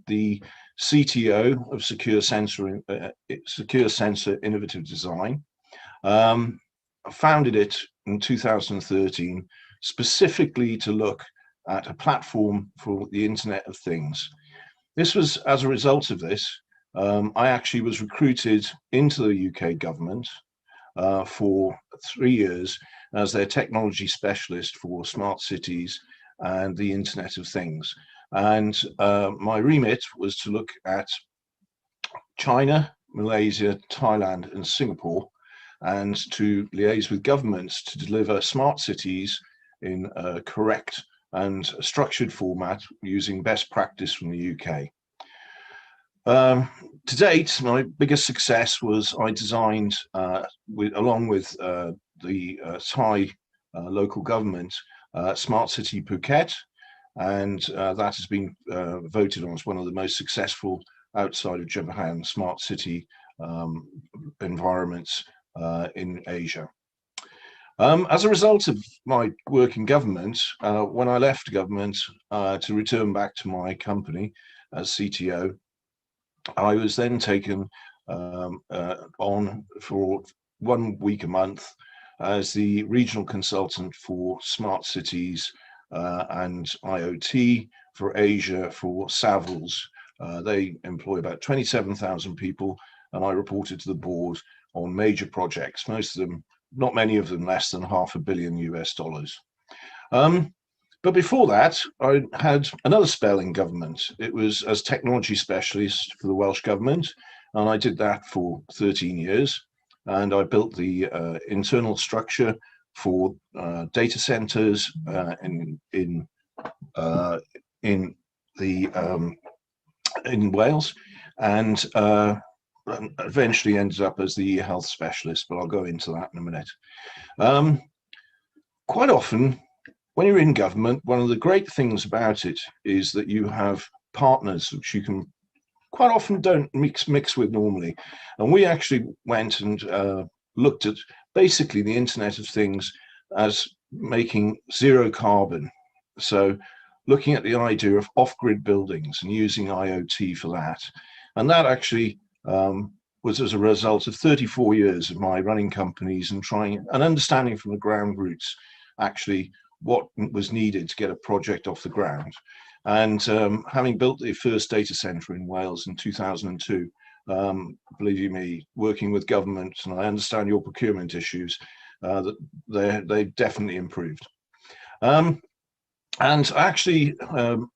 the CTO of Secure Sensor Innovative Design. I founded it in 2013 specifically to look at a platform for the Internet of Things. This was as a result of this. I actually was recruited into the UK government for 3 years as their technology specialist for smart cities and the Internet of Things. And my remit was to look at China, Malaysia, Thailand, and Singapore, and to liaise with governments to deliver smart cities in a correct and structured format using best practice from the UK. To date, my biggest success was I designed, along with the Thai local government, Smart City Phuket, and that has been voted on as one of the most successful outside of Japan smart city environments in Asia. As a result of my work in government, when I left government to return back to my company as CTO, I was then taken on for 1 week a month as the regional consultant for smart cities and IoT for Asia for Savills. They employ about 27,000 people, and I reported to the board on major projects, most of them, not many of them, less than $500 million US. But before that, I had another spell in government. It was as technology specialist for the Welsh Government, and I did that for 13 years. And I built the internal structure for data centers in Wales, and eventually ended up as the health specialist, but I'll go into that in a minute. Quite often, when you're in government, one of the great things about it is that you have partners which you can quite often don't mix with normally. And we actually went and looked at basically the Internet of Things as making zero carbon. So looking at the idea of off-grid buildings and using IoT for that. And that actually was as a result of 34 years of my running companies and trying and understanding from the ground roots actually what was needed to get a project off the ground. And having built the first data center in Wales in 2002, believe you me, working with government, and I understand your procurement issues, that they've definitely improved. And I actually or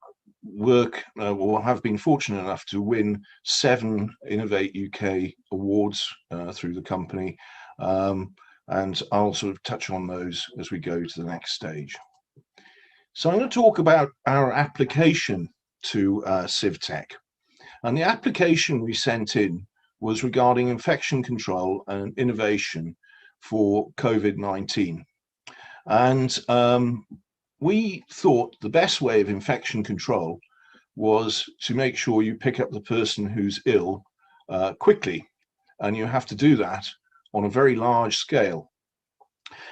have been fortunate enough to win 7 Innovate UK awards through the company. And I'll sort of touch on those as we go to the next stage. So I'm going to talk about our application to CivTech. And the application we sent in was regarding infection control and innovation for COVID-19. And we thought the best way of infection control was to make sure you pick up the person who's ill quickly, and you have to do that on a very large scale.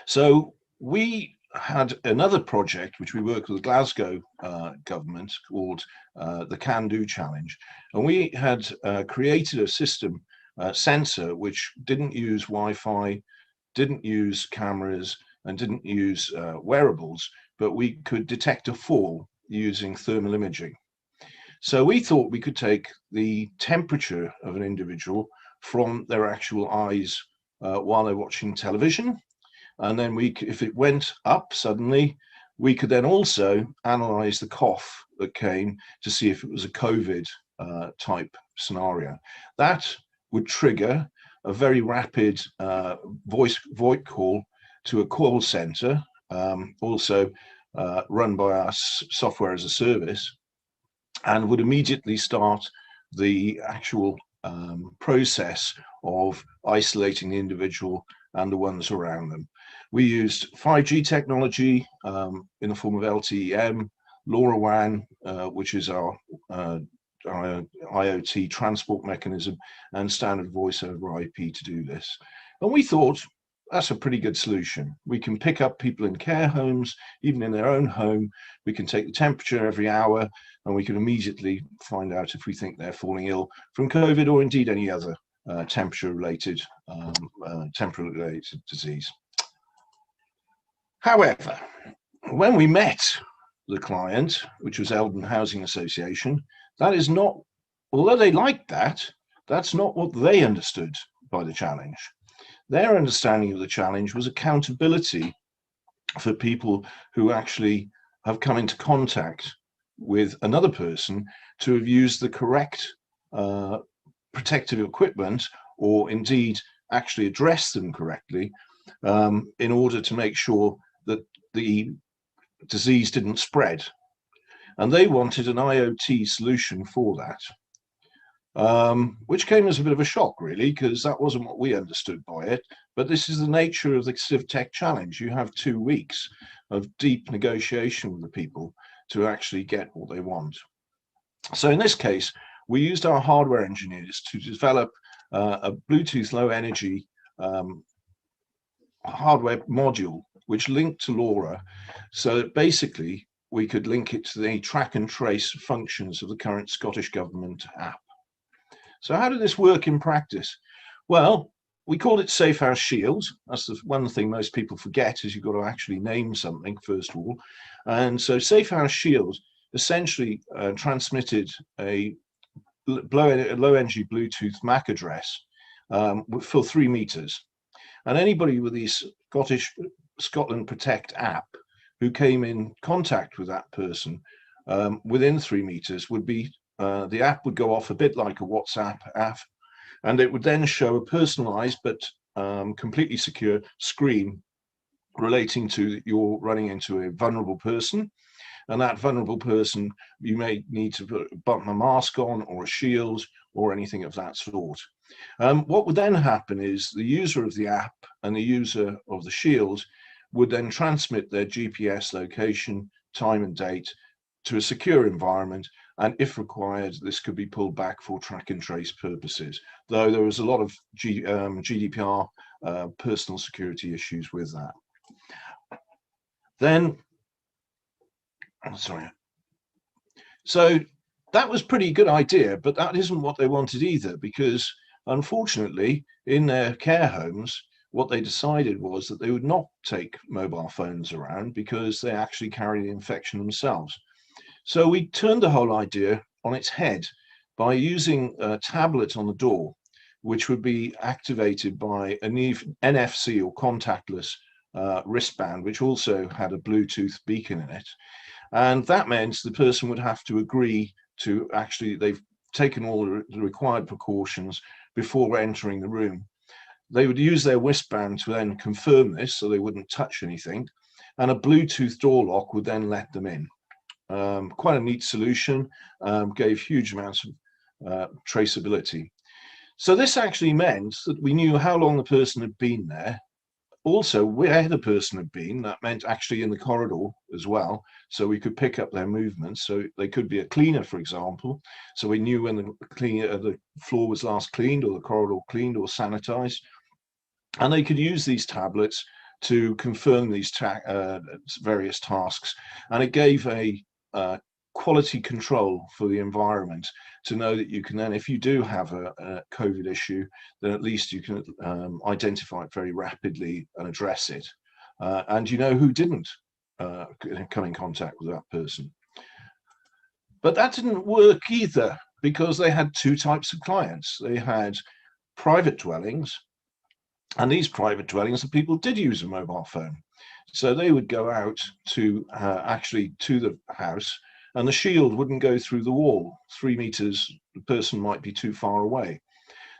So we had another project which we worked with the Glasgow government called the Can Do Challenge, and we had created a system sensor which didn't use Wi-Fi, didn't use cameras, and didn't use wearables, but we could detect a fall using thermal imaging. So we thought we could take the temperature of an individual from their actual eyes while they're watching television, and then if it went up suddenly, we could then also analyze the cough that came to see if it was a COVID type scenario. That would trigger a very rapid voice call to a call center, also run by our software as a service, and would immediately start the actual process of isolating the individual and the ones around them. We used 5G technology in the form of LTE-M, LoRaWAN, which is our IoT transport mechanism, and standard voice over IP to do this. And we thought that's a pretty good solution. We can pick up people in care homes, even in their own home. We can take the temperature every hour, and we can immediately find out if we think they're falling ill from COVID or indeed any other temperature-related disease. However, when we met the client, which was Eldon Housing Association, that is not, although they liked that, that's not what they understood by the challenge. Their understanding of the challenge was accountability for people who actually have come into contact with another person to have used the correct protective equipment, or indeed actually address them correctly, in order to make sure that the disease didn't spread. And they wanted an IoT solution for that, which came as a bit of a shock, really, because that wasn't what we understood by it. But this is the nature of the CivTech Challenge. You have 2 weeks of deep negotiation with the people to actually get what they want. So in this case, we used our hardware engineers to develop a Bluetooth low energy hardware module which linked to LoRa, so that basically we could link it to the track and trace functions of the current Scottish Government app. So how did this work in practice? Well, we called it Safe House Shield. That's the one thing most people forget, is you've got to actually name something first of all. And so Safe House Shield essentially transmitted a low energy Bluetooth MAC address for 3 meters. And anybody with the Scotland Protect app who came in contact with that person within 3 meters would be, the app would go off a bit like a WhatsApp app, and it would then show a personalized but completely secure screen relating to you're running into a vulnerable person. And that vulnerable person, you may need to put a mask on or a shield or anything of that sort. What would then happen is the user of the app and the user of the shield would then transmit their GPS location, time and date to a secure environment, and if required, this could be pulled back for track and trace purposes, though there was a lot of GDPR personal security issues with that. Then, so that was pretty good idea, but that isn't what they wanted either, because unfortunately in their care homes, what they decided was that they would not take mobile phones around because they actually carry the infection themselves. So we turned the whole idea on its head by using a tablet on the door, which would be activated by an NFC or contactless wristband, which also had a Bluetooth beacon in it. And that meant the person would have to agree to actually, they've taken all the required precautions before entering the room. They would use their wristband to then confirm this, so they wouldn't touch anything, and a Bluetooth door lock would then let them in. Quite a neat solution, gave huge amounts of traceability. So this actually meant that we knew how long the person had been there, also where the person had been, that meant actually in the corridor as well. So we could pick up their movements. So they could be a cleaner, for example. So we knew when the floor was last cleaned, or the corridor cleaned or sanitized. And they could use these tablets to confirm these various tasks. And it gave a quality control for the environment, to know that you can then, if you do have a COVID issue, then at least you can identify it very rapidly and address it. And you know who didn't come in contact with that person. But that didn't work either, because they had two types of clients. They had private dwellings, and these private dwellings, the people did use a mobile phone. So they would go out to actually to the house, and the shield wouldn't go through the wall. 3 meters, the person might be too far away.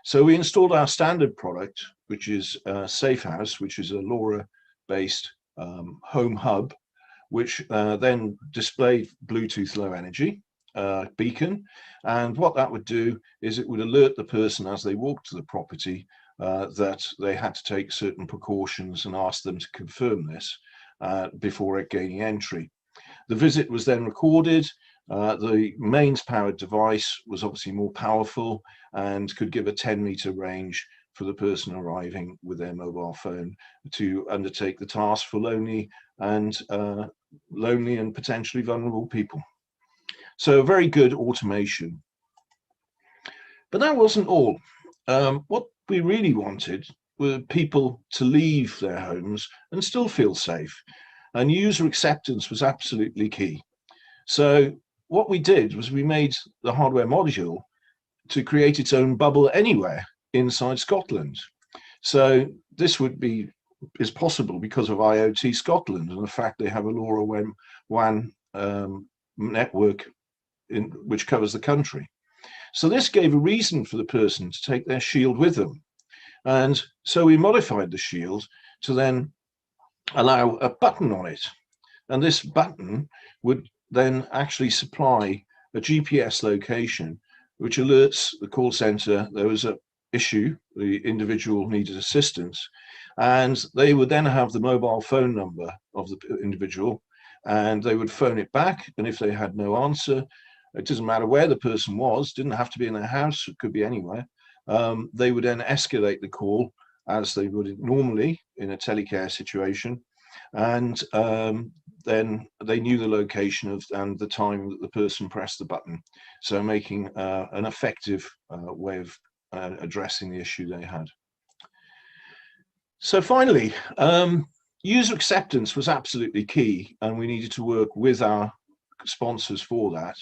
So we installed our standard product, which is SafeHouse, which is a LoRa-based home hub, which then displayed Bluetooth Low Energy beacon. And what that would do is it would alert the person as they walked to the property that they had to take certain precautions, and ask them to confirm this before gaining entry. The visit was then recorded. The mains powered device was obviously more powerful and could give a 10-meter range for the person arriving with their mobile phone to undertake the task for lonely and potentially vulnerable people. So very good automation. But that wasn't all. What we really wanted were people to leave their homes and still feel safe. And user acceptance was absolutely key. So what we did was we made the hardware module to create its own bubble anywhere inside Scotland. So this is possible because of IoT Scotland and the fact they have a LoRaWAN network which covers the country. So this gave a reason for the person to take their shield with them. And so we modified the shield to then allow a button on it. And this button would then actually supply a GPS location, which alerts the call center there was an issue, the individual needed assistance, and they would then have the mobile phone number of the individual, and they would phone it back. And if they had no answer, it doesn't matter where the person was, didn't have to be in their house, it could be anywhere. They would then escalate the call as they would normally in a telecare situation, and then they knew the location and the time that the person pressed the button, so making an effective way of addressing the issue they had. So finally, user acceptance was absolutely key, and we needed to work with our sponsors for that.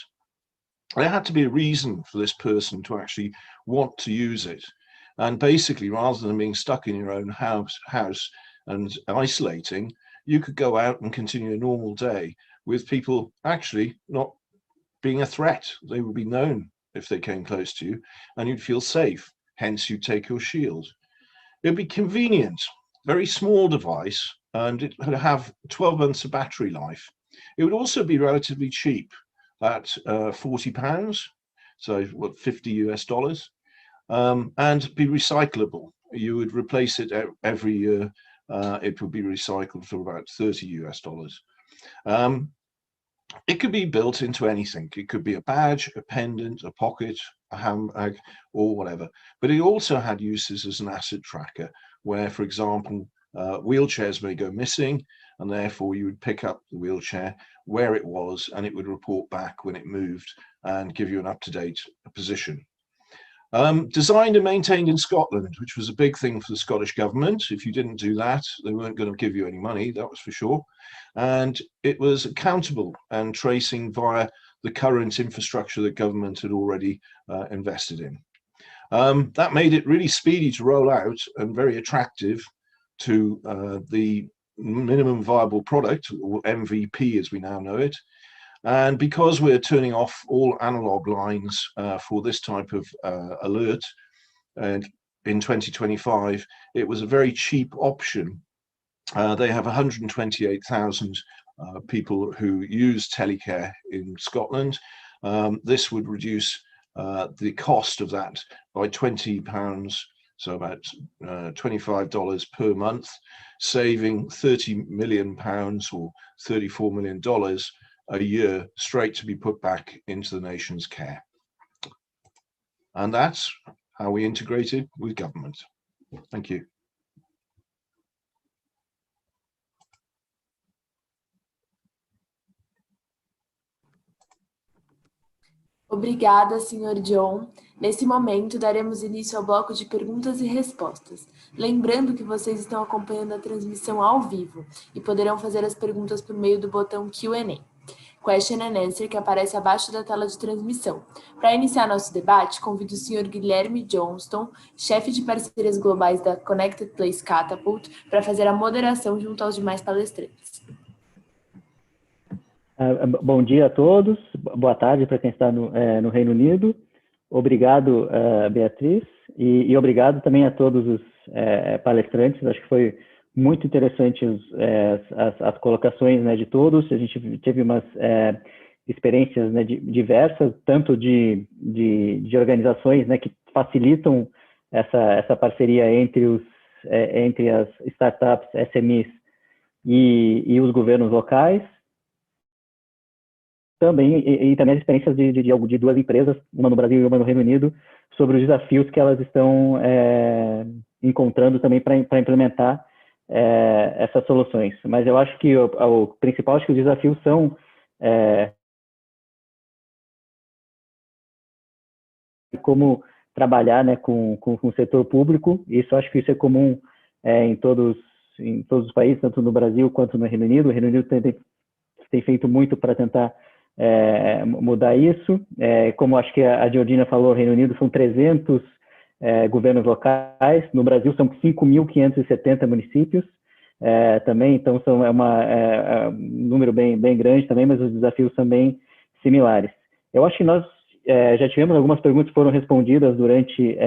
There had to be a reason for this person to actually want to use it. And basically, rather than being stuck in your own house and isolating, you could go out and continue a normal day with people actually not being a threat. They would be known if they came close to you, and you'd feel safe. Hence, you take your shield. It'd be convenient, very small device, and it would have 12 months of battery life. It would also be relatively cheap at £40, so what, $50 US, and be recyclable. You would replace it every year. It would be recycled for about $30 US. It could be built into anything. It could be a badge, a pendant, a pocket, a handbag, or whatever. But it also had uses as an asset tracker, where, for example, wheelchairs may go missing, and therefore you would pick up the wheelchair where it was, and it would report back when it moved and give you an up-to-date position. Designed and maintained in Scotland, which was a big thing for the Scottish government. If you didn't do that, they weren't going to give you any money, that was for sure. And it was accountable and tracing via the current infrastructure that government had already invested in. That made it really speedy to roll out and very attractive to the minimum viable product, or MVP as we now know it. And because we're turning off all analog lines for this type of alert, and in 2025, it was a very cheap option. They have 128,000 people who use telecare in Scotland. This would reduce the cost of that by £20 so about $25 per month, saving £30 million or $34 million a year straight to be put back into the nation's care. And that's how we integrated with government. Thank you. Obrigada, Sr. John. Nesse momento, daremos início ao bloco de perguntas e respostas. Lembrando que vocês estão acompanhando a transmissão ao vivo e poderão fazer as perguntas por meio do botão Q&A, Question and Answer, que aparece abaixo da tela de transmissão. Para iniciar nosso debate, convido o Sr. Guilherme Johnston, chefe de parcerias globais da Connected Place Catapult, para fazer a moderação junto aos demais palestrantes. Bom dia a todos, boa tarde para quem está no Reino Unido. Obrigado, Beatriz, e obrigado também a todos os palestrantes. Acho que foi muito interessante as colocações, né, de todos. A gente teve umas experiências, né, diversas, tanto de organizações, né, que facilitam essa parceria entre as startups, SMEs e os governos locais. Também as experiências de duas empresas, uma no Brasil e uma no Reino Unido, sobre os desafios que elas estão encontrando também para implementar essas soluções. Mas eu acho que o principal, acho que os desafios são como trabalhar, né, com o setor público. Isso, acho que isso é comum em todos os países, tanto no Brasil quanto no Reino Unido. O Reino Unido tem feito muito para tentar mudar isso. Como acho que a Georgina falou, o Reino Unido são 300 governos locais, no Brasil são 5.570 municípios também, então um número bem grande também, mas os desafios são bem similares. Eu acho que nós já tivemos algumas perguntas que foram respondidas durante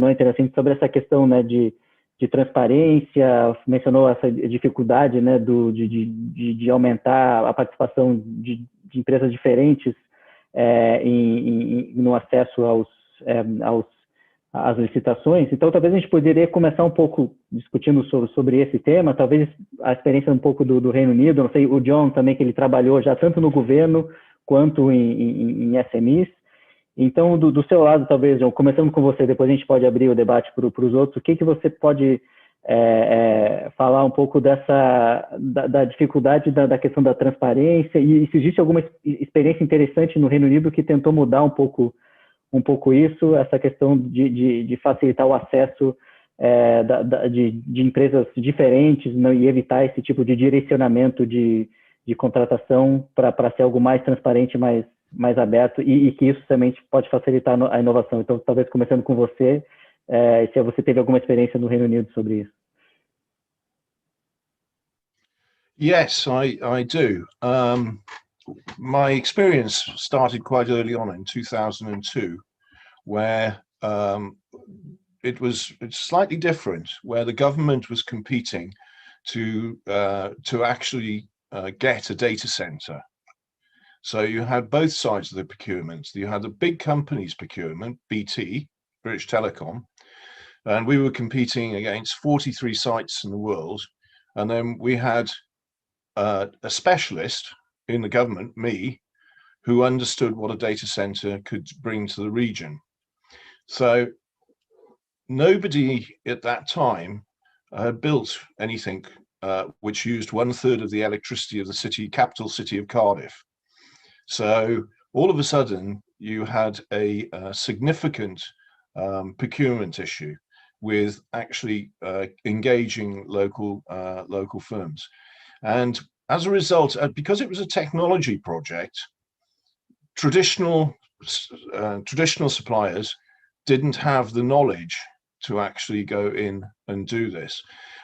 interessante sobre essa questão, né, de transparência, mencionou essa dificuldade, né, de aumentar a participação de empresas diferentes no acesso às licitações. Então, talvez a gente poderia começar um pouco discutindo sobre esse tema, talvez a experiência um pouco do Reino Unido, não sei, o John também, que ele trabalhou já tanto no governo quanto em SMEs. Então, do seu lado, talvez, John, começando com você, depois a gente pode abrir o debate para os outros, o que você pode falar um pouco da dificuldade da questão da transparência e se existe alguma experiência interessante no Reino Unido que tentou mudar um pouco isso, essa questão de facilitar o acesso de empresas diferentes, né, e evitar esse tipo de direcionamento de contratação para ser algo mais transparente, mais aberto, e que isso também pode facilitar a inovação. Então, talvez começando com você, se você teve alguma experiência no Reino Unido sobre isso. Yes, I do. My experience started quite early on in 2002, where it's slightly different, where the government was competing to actually get a data center. So you had both sides of the procurement. You had the big companies procurement, BT, British Telecom, and we were competing against 43 sites in the world. And then we had a specialist in the government, me, who understood what a data center could bring to the region. So nobody at that time had built anything which used 1/3 of the electricity of the capital city of Cardiff. So all of a sudden, you had a significant procurement issue with actually engaging local firms. And as a result, because it was a technology project, traditional suppliers didn't have the knowledge to actually go in and do this.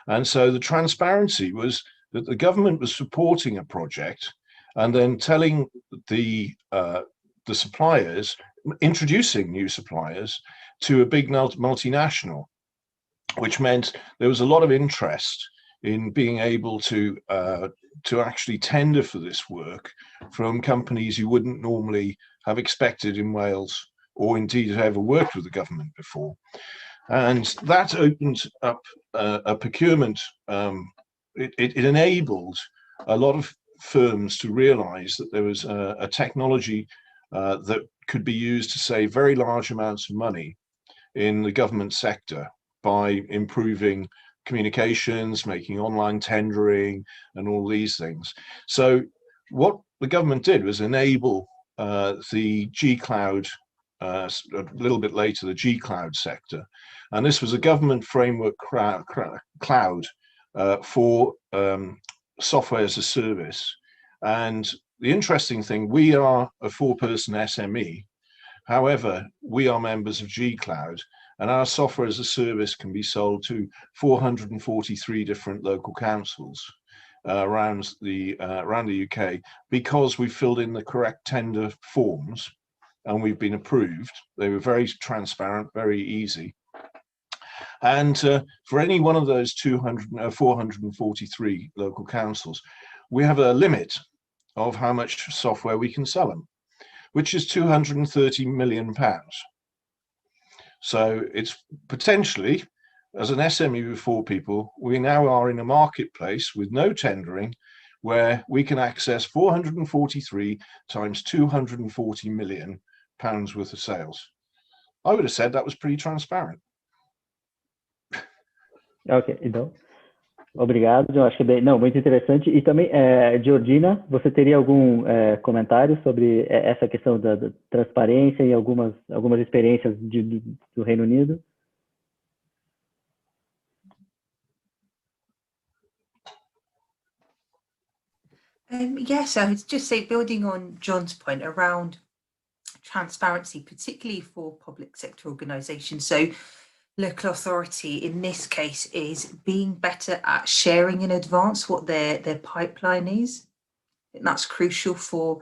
And so the transparency was that the government was supporting a project and then telling the suppliers, introducing new suppliers to a big multinational, which meant there was a lot of interest in being able to actually tender for this work from companies you wouldn't normally have expected in Wales, or indeed have ever worked with the government before. And that opened up a procurement, it enabled a lot of firms to realize that there was a technology that could be used to save very large amounts of money in the government sector by improving communications, making online tendering, and all these things. So what the government did was enable the G-Cloud, a little bit later, the G-Cloud sector. And this was a government framework cloud for software as a service. And the interesting thing, we are a 4-person SME. However, we are members of G-Cloud, and our software as a service can be sold to 443 different local councils around the UK, because we filled in the correct tender forms and we've been approved. They were very transparent, very easy. And for any one of those 443 local councils, we have a limit of how much software we can sell them, which is £230 million. So it's potentially, as an SME with 4 people, we now are in a marketplace with no tendering, where we can access 443 times £240 million worth of sales. I would have said that was pretty transparent. Ok, então, obrigado, John. Acho que muito interessante. E também, Georgina, você teria algum comentário sobre essa questão da transparência e algumas experiências do Reino Unido? Yes, I would just say, building on John's point around transparency, particularly for public sector organisations. So local authority in this case is being better at sharing in advance what their pipeline is. And that's crucial for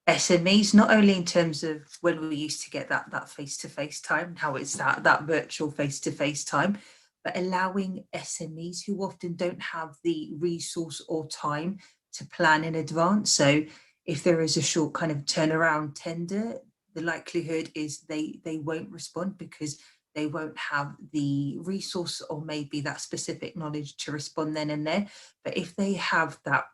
SMEs, not only in terms of when we used to get that face-to-face time, how it's that virtual face-to-face time, but allowing SMEs who often don't have the resource or time to plan in advance. So if there is a short kind of turnaround tender, the likelihood is they won't respond because they won't have the resource or maybe that specific knowledge to respond then and there. But if they have that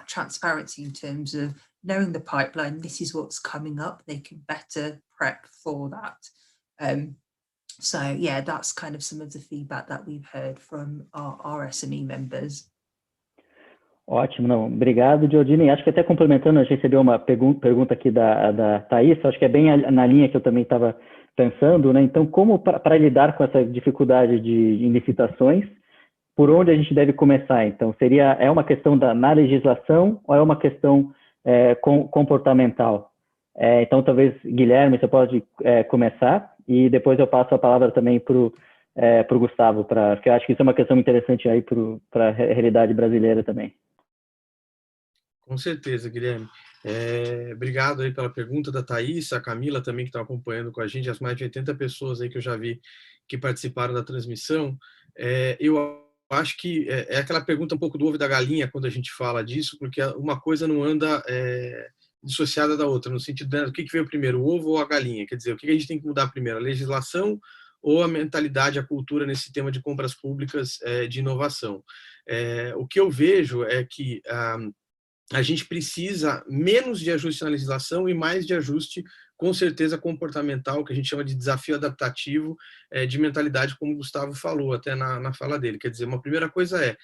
transparency in terms of knowing the pipeline, this is what's coming up, they can better prep for that. So yeah, that's kind of some of the feedback that we've heard from our SME members. Ótimo, não, obrigado, Georgina. E acho que até complementando, a gente recebeu uma pergunta aqui da Thaís, acho que é bem na linha que eu também estava pensando, né? Então, como para lidar com essa dificuldade de licitações, por onde a gente deve começar? Então, é uma questão na legislação ou é uma questão comportamental? Então, talvez, Guilherme, você pode começar e depois eu passo a palavra também para o Gustavo, porque eu acho que isso é uma questão interessante aí para a realidade brasileira também. Com certeza, Guilherme. Obrigado aí pela pergunta da Thaís, a Camila também, que está acompanhando com a gente, as mais de 80 pessoas aí que eu já vi que participaram da transmissão. Eu acho que é aquela pergunta um pouco do ovo da galinha quando a gente fala disso, porque uma coisa não anda dissociada da outra, no sentido de o que veio primeiro, o ovo ou a galinha? Quer dizer, o que a gente tem que mudar primeiro, a legislação ou a mentalidade, a cultura nesse tema de compras públicas de inovação? O que eu vejo é que a gente precisa menos de ajuste na legislação e mais de ajuste, com certeza, comportamental, que a gente chama de desafio adaptativo de mentalidade, como o Gustavo falou até na fala dele. Quer dizer, uma primeira coisa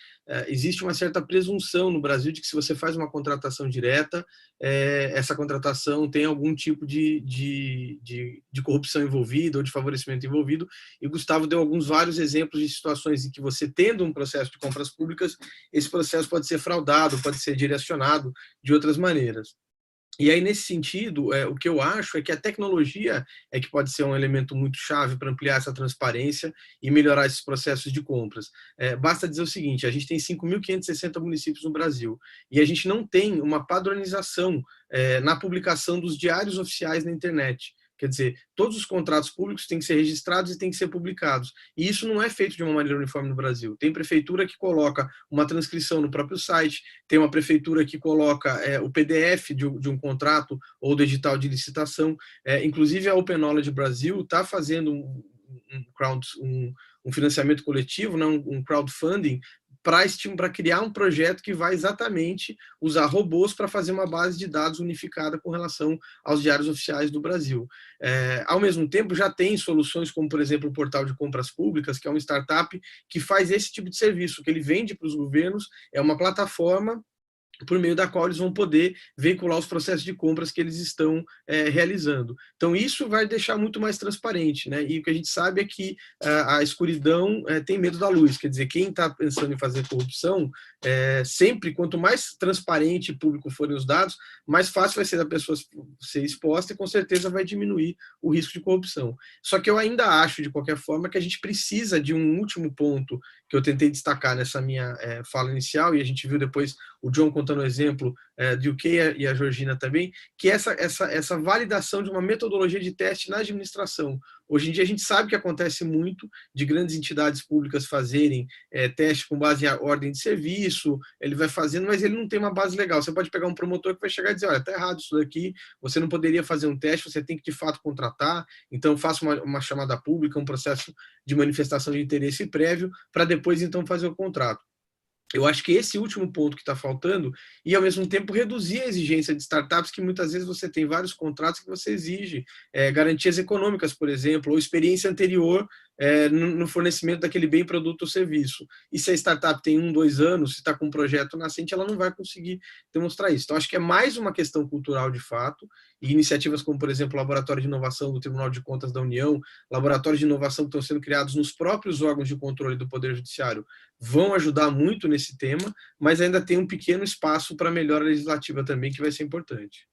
existe uma certa presunção no Brasil de que se você faz uma contratação direta, essa contratação tem algum tipo de corrupção envolvida ou de favorecimento envolvido, e o Gustavo deu vários exemplos de situações em que você, tendo um processo de compras públicas, esse processo pode ser fraudado, pode ser direcionado de outras maneiras. E aí, nesse sentido, o que eu acho é que a tecnologia que pode ser um elemento muito chave para ampliar essa transparência e melhorar esses processos de compras. Basta dizer o seguinte, a gente tem 5.560 municípios no Brasil e a gente não tem uma padronização na publicação dos diários oficiais na internet. Quer dizer, todos os contratos públicos têm que ser registrados e têm que ser publicados. E isso não é feito de uma maneira uniforme no Brasil. Tem prefeitura que coloca uma transcrição no próprio site, tem uma prefeitura que coloca o PDF de um contrato ou do edital de licitação. Inclusive, a Open Knowledge Brasil está fazendo um financiamento coletivo, né, um crowdfunding, para criar um projeto que vai exatamente usar robôs para fazer uma base de dados unificada com relação aos diários oficiais do Brasil. Ao mesmo tempo, já tem soluções como, por exemplo, o Portal de Compras Públicas, que é uma startup que faz esse tipo de serviço, que ele vende para os governos, é uma plataforma por meio da qual eles vão poder veicular os processos de compras que eles estão realizando. Então, isso vai deixar muito mais transparente, né? E o que a gente sabe é que a escuridão tem medo da luz, quer dizer, quem está pensando em fazer corrupção, sempre, quanto mais transparente e público forem os dados, mais fácil vai ser da pessoa ser exposta e, com certeza, vai diminuir o risco de corrupção. Só que eu ainda acho, de qualquer forma, que a gente precisa de um último ponto que eu tentei destacar nessa minha fala inicial, e a gente viu depois o John contando o exemplo do UK e a Georgina também, que é essa validação de uma metodologia de teste na administração. Hoje em dia a gente sabe que acontece muito de grandes entidades públicas fazerem teste com base em ordem de serviço, ele vai fazendo, mas ele não tem uma base legal. Você pode pegar um promotor que vai chegar e dizer, olha, está errado isso daqui, você não poderia fazer um teste, você tem que de fato contratar, então faça uma chamada pública, um processo de manifestação de interesse prévio, para depois então fazer o contrato. Eu acho que esse último ponto que está faltando, e ao mesmo tempo reduzir a exigência de startups, que muitas vezes você tem vários contratos que você exige garantias econômicas, por exemplo, ou experiência anterior no fornecimento daquele bem, produto ou serviço. E se a startup tem 1, 2 anos, se está com um projeto nascente, ela não vai conseguir demonstrar isso. Então, acho que é mais uma questão cultural de fato, e iniciativas como, por exemplo, o Laboratório de Inovação do Tribunal de Contas da União, laboratórios de inovação que estão sendo criados nos próprios órgãos de controle do Poder Judiciário, vão ajudar muito nesse tema, mas ainda tem um pequeno espaço para melhora legislativa também, que vai ser importante.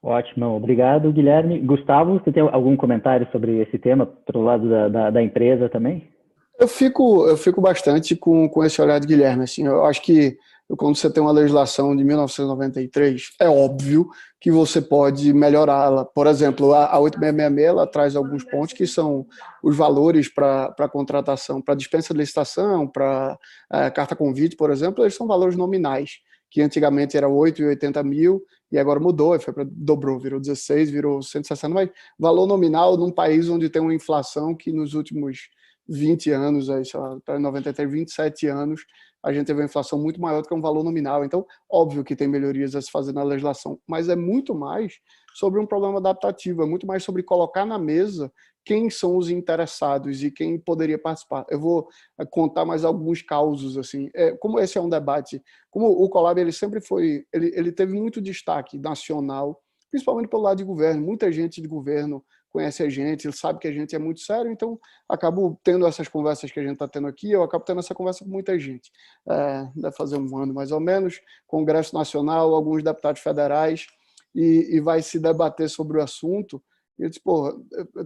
Ótimo, obrigado, Guilherme. Gustavo, você tem algum comentário sobre esse tema, pelo lado da empresa também? Eu fico bastante com esse olhar de Guilherme. Assim, eu acho que quando você tem uma legislação de 1993, é óbvio que você pode melhorá-la. Por exemplo, a 8666 ela traz alguns pontos que são os valores para contratação, para dispensa de licitação, para carta convite, por exemplo, eles são valores nominais, que antigamente era 8 e 80 mil, e agora mudou, dobrou, virou 16, virou 160, mas valor nominal num país onde tem uma inflação que nos últimos 20 anos, aí, sei lá, para 93, 27 anos, a gente teve uma inflação muito maior do que um valor nominal. Então, óbvio que tem melhorias a se fazer na legislação, mas é muito mais sobre um problema adaptativo, é muito mais sobre colocar na mesa quem são os interessados e quem poderia participar. Eu vou contar mais alguns causos, assim. Como esse é um debate, como o Colab, ele sempre foi, ele teve muito destaque nacional, principalmente pelo lado de governo. Muita gente de governo conhece a gente, sabe que a gente é muito sério, então acabo tendo essas conversas que a gente está tendo aqui, eu acabo tendo essa conversa com muita gente. Deve fazer um ano, mais ou menos, Congresso Nacional, alguns deputados federais, e vai se debater sobre o assunto. E eu disse,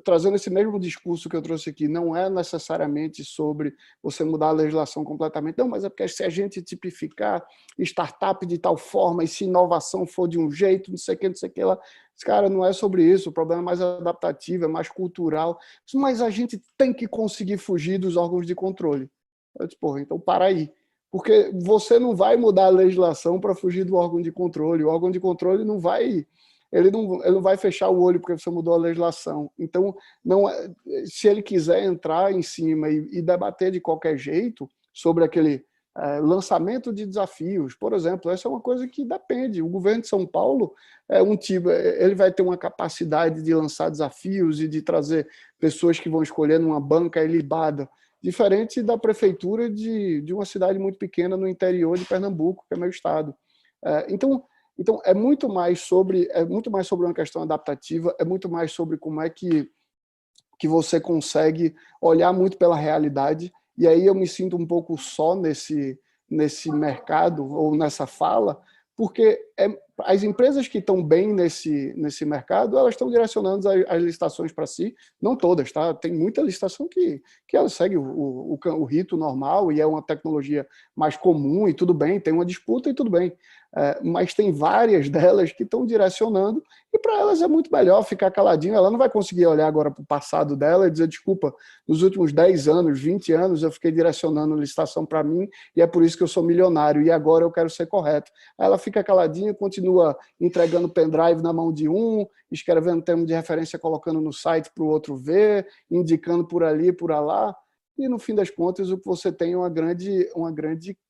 trazendo esse mesmo discurso que eu trouxe aqui, não é necessariamente sobre você mudar a legislação completamente, não, mas é porque se a gente tipificar startup de tal forma, e se inovação for de um jeito, não sei o que lá, cara, não é sobre isso, o problema é mais adaptativo, é mais cultural, mas a gente tem que conseguir fugir dos órgãos de controle. Eu disse, então para aí. Porque você não vai mudar a legislação para fugir do órgão de controle, o órgão de controle não vai... Ele não vai fechar o olho porque você mudou a legislação. Então, se ele quiser entrar em cima e debater de qualquer jeito sobre aquele lançamento de desafios, por exemplo, essa é uma coisa que depende. O governo de São Paulo ele vai ter uma capacidade de lançar desafios e de trazer pessoas que vão escolher numa banca ilibada, diferente da prefeitura de uma cidade muito pequena no interior de Pernambuco, que é meu estado. Então, é muito mais sobre uma questão adaptativa, é muito mais sobre como é que você consegue olhar muito pela realidade, e aí eu me sinto um pouco só nesse mercado, ou nessa fala, porque as empresas que estão bem nesse mercado, elas estão direcionando as licitações para si, não todas, tá? Tem muita licitação que ela segue o rito normal e é uma tecnologia mais comum e tudo bem, tem uma disputa e tudo bem. mas tem várias delas que estão direcionando, e para elas é muito melhor ficar caladinho. Ela não vai conseguir olhar agora para o passado dela e dizer, desculpa, nos últimos 10 anos, 20 anos, eu fiquei direcionando licitação para mim, e é por isso que eu sou milionário, e agora eu quero ser correto. Aí ela fica caladinha, continua entregando pendrive na mão de um, escrevendo termo de referência, colocando no site para o outro ver, indicando por ali, por lá, e no fim das contas o que você tem é uma grande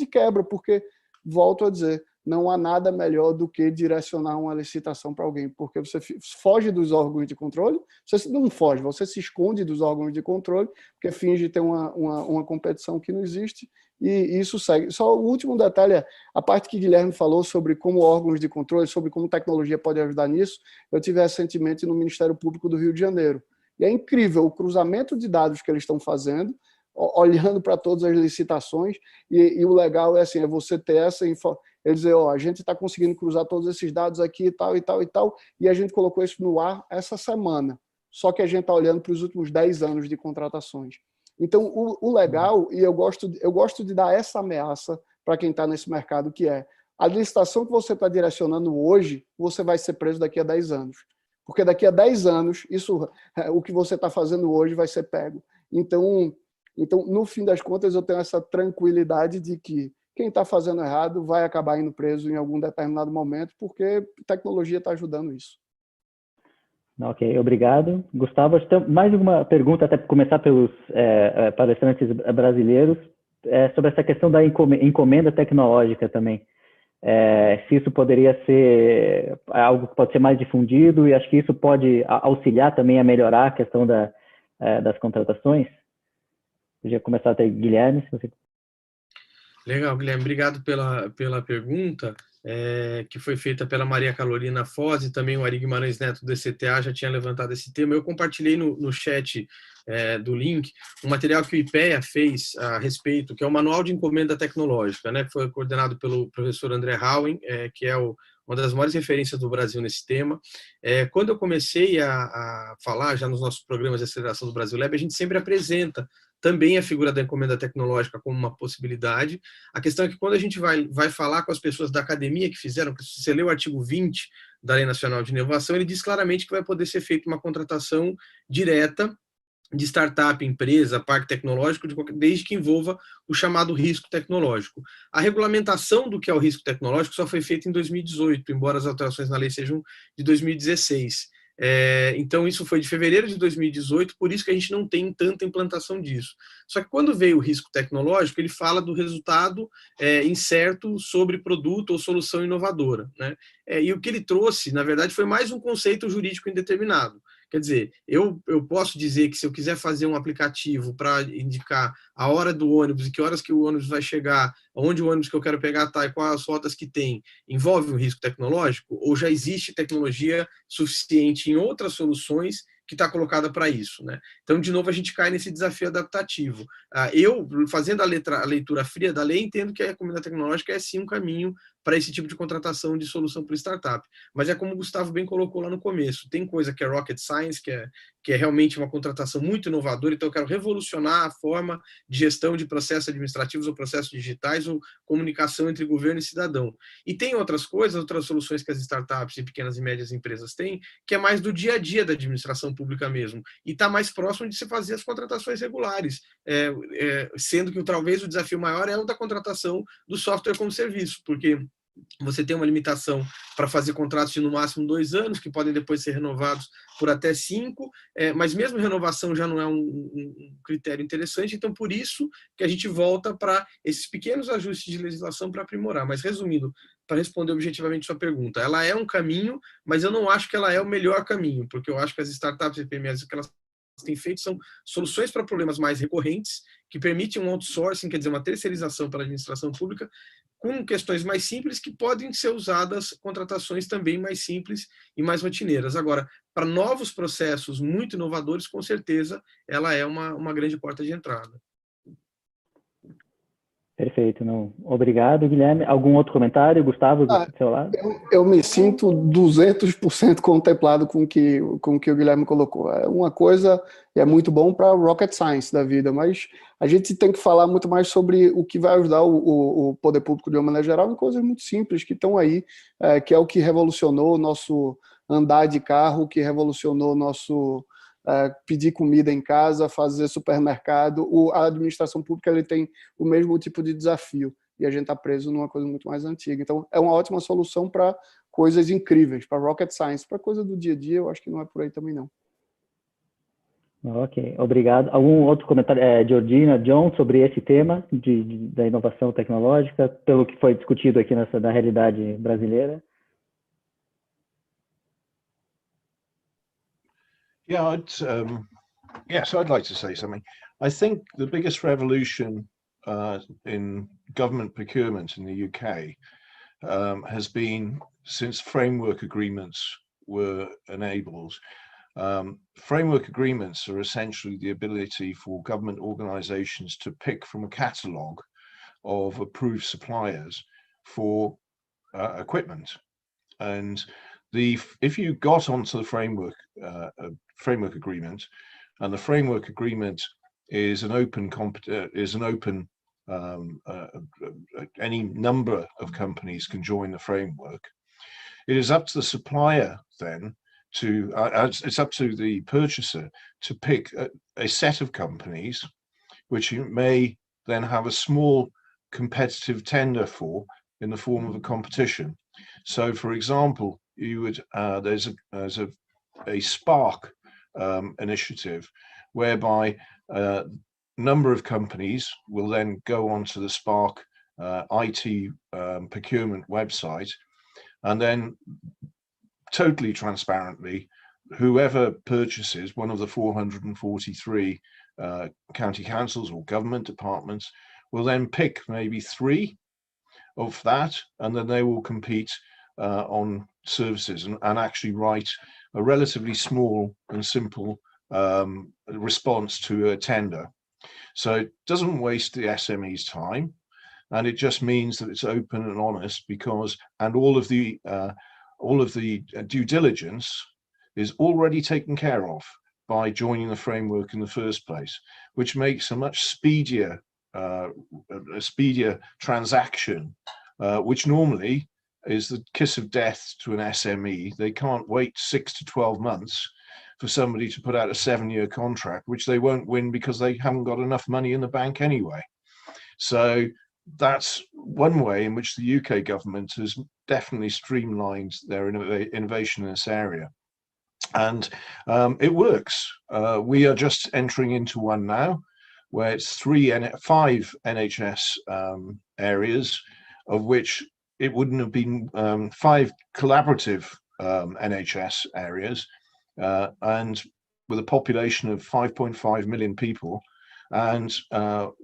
quebra, porque, volto a dizer, não há nada melhor do que direcionar uma licitação para alguém, porque você foge dos órgãos de controle, você não foge, você se esconde dos órgãos de controle, porque finge ter uma competição que não existe, e isso segue. Só o último detalhe é, a parte que Guilherme falou sobre como órgãos de controle, sobre como tecnologia pode ajudar nisso, eu tive recentemente no Ministério Público do Rio de Janeiro, e é incrível o cruzamento de dados que eles estão fazendo, olhando para todas as licitações, e o legal é assim, é você ter essa eles dizer, a gente está conseguindo cruzar todos esses dados aqui e tal, e tal, e tal, e a gente colocou isso no ar essa semana, só que a gente está olhando para os últimos 10 anos de contratações. Então, o legal, e eu gosto de dar essa ameaça para quem está nesse mercado, que é, a licitação que você está direcionando hoje, você vai ser preso daqui a 10 anos. Porque daqui a 10 anos, o que você está fazendo hoje vai ser pego. Então, no fim das contas, eu tenho essa tranquilidade de que quem está fazendo errado vai acabar indo preso em algum determinado momento, porque a tecnologia está ajudando isso. Ok, obrigado. Gustavo, mais alguma pergunta, até para começar pelos palestrantes brasileiros, sobre essa questão da encomenda tecnológica também. Se isso poderia ser algo que pode ser mais difundido, e acho que isso pode auxiliar também a melhorar a questão das contratações. Podia começar até, Guilherme, se você... Legal, Guilherme, obrigado pela pergunta, que foi feita pela Maria Carolina Foz, e também o Ari Guimarães Neto do ECTA já tinha levantado esse tema. Eu compartilhei no chat do link um material que o IPEA fez a respeito, que é o Manual de Encomenda Tecnológica, né, que foi coordenado pelo professor André Howen, que é uma das maiores referências do Brasil nesse tema. Quando eu comecei a falar já nos nossos programas de aceleração do Brasil Lab, a gente sempre apresenta também a figura da encomenda tecnológica como uma possibilidade. A questão é que quando a gente vai falar com as pessoas da academia que fizeram, se você lê o artigo 20 da Lei Nacional de Inovação, ele diz claramente que vai poder ser feita uma contratação direta de startup, empresa, parque tecnológico, desde que envolva o chamado risco tecnológico. A regulamentação do que é o risco tecnológico só foi feita em 2018, embora as alterações na lei sejam de 2016. Então, isso foi de fevereiro de 2018, por isso que a gente não tem tanta implantação disso. Só que quando veio o risco tecnológico, ele fala do resultado incerto sobre produto ou solução inovadora, né? E o que ele trouxe, na verdade, foi mais um conceito jurídico indeterminado. Quer dizer, eu posso dizer que se eu quiser fazer um aplicativo para indicar a hora do ônibus e que horas que o ônibus vai chegar, onde o ônibus que eu quero pegar está e quais as rotas que tem, envolve um risco tecnológico? Ou já existe tecnologia suficiente em outras soluções que está colocada para isso, né? Então, de novo, a gente cai nesse desafio adaptativo. Eu, fazendo a leitura fria da lei, entendo que a encomenda tecnológica é sim um caminho para esse tipo de contratação de solução para startup. Mas é como o Gustavo bem colocou lá no começo, tem coisa que é rocket science, que é realmente uma contratação muito inovadora, então eu quero revolucionar a forma de gestão de processos administrativos ou processos digitais ou comunicação entre governo e cidadão. E tem outras coisas, outras soluções que as startups e pequenas e médias empresas têm, que é mais do dia a dia da administração pública mesmo, e está mais próximo de se fazer as contratações regulares, sendo que talvez o desafio maior é o da contratação do software como serviço, porque você tem uma limitação para fazer contratos de no máximo 2 anos, que podem depois ser renovados por até 5, mas mesmo renovação já não é um critério interessante, então por isso que a gente volta para esses pequenos ajustes de legislação para aprimorar. Mas resumindo, para responder objetivamente sua pergunta, ela é um caminho, mas eu não acho que ela é o melhor caminho, porque eu acho que as startups e PMEs que elas têm feito são soluções para problemas mais recorrentes, que permitem um outsourcing, quer dizer, uma terceirização para a administração pública, com questões mais simples que podem ser usadas, contratações também mais simples e mais rotineiras. Agora, para novos processos muito inovadores, com certeza, ela é uma grande porta de entrada. Perfeito, não. Obrigado, Guilherme. Algum outro comentário, Gustavo, do seu lado? Eu me sinto 200% contemplado com o que o Guilherme colocou. É uma coisa é muito bom para rocket science da vida, mas a gente tem que falar muito mais sobre o que vai ajudar o poder público de uma maneira geral em coisas muito simples que estão aí, que é o que revolucionou o nosso andar de carro, que revolucionou o nosso pedir comida em casa, fazer supermercado. A administração pública ele tem o mesmo tipo de desafio e a gente está preso numa coisa muito mais antiga. Então, é uma ótima solução para coisas incríveis, para rocket science, para coisa do dia a dia, eu acho que não é por aí também não. Ok, obrigado. Algum outro comentário, Georgina, John, sobre esse tema da inovação tecnológica, pelo que foi discutido aqui na realidade brasileira? Yeah, so I'd like to say something. I think the biggest revolution in government procurement in the UK has been since framework agreements were enabled. Framework agreements are essentially the ability for government organisations to pick from a catalogue of approved suppliers for equipment. And if you got onto the framework agreement, and the framework agreement is an open any number of companies can join the framework. It is up to the supplier then it's up to the purchaser to pick a set of companies which you may then have a small competitive tender for in the form of a competition. So, for example, you would there's a Spark initiative whereby a number of companies will then go onto the Spark IT procurement website, and then totally transparently, whoever purchases one of the 443 county councils or government departments will then pick maybe 3 of that, and then they will compete on services and actually write a relatively small and simple response to a tender. So it doesn't waste the SME's time, and it just means that it's open and honest, because all of the due diligence is already taken care of by joining the framework in the first place, which makes a much speedier transaction, which normally is the kiss of death to an SME. They can't wait 6 to 12 months for somebody to put out a 7-year contract, which they won't win because they haven't got enough money in the bank anyway. So that's one way in which the UK government has definitely streamlined their innovation in this area. And it works. We are just entering into one now, where it's 5 NHS areas, of which it wouldn't have been 5 collaborative NHS areas, and with a population of 5.5 million people. And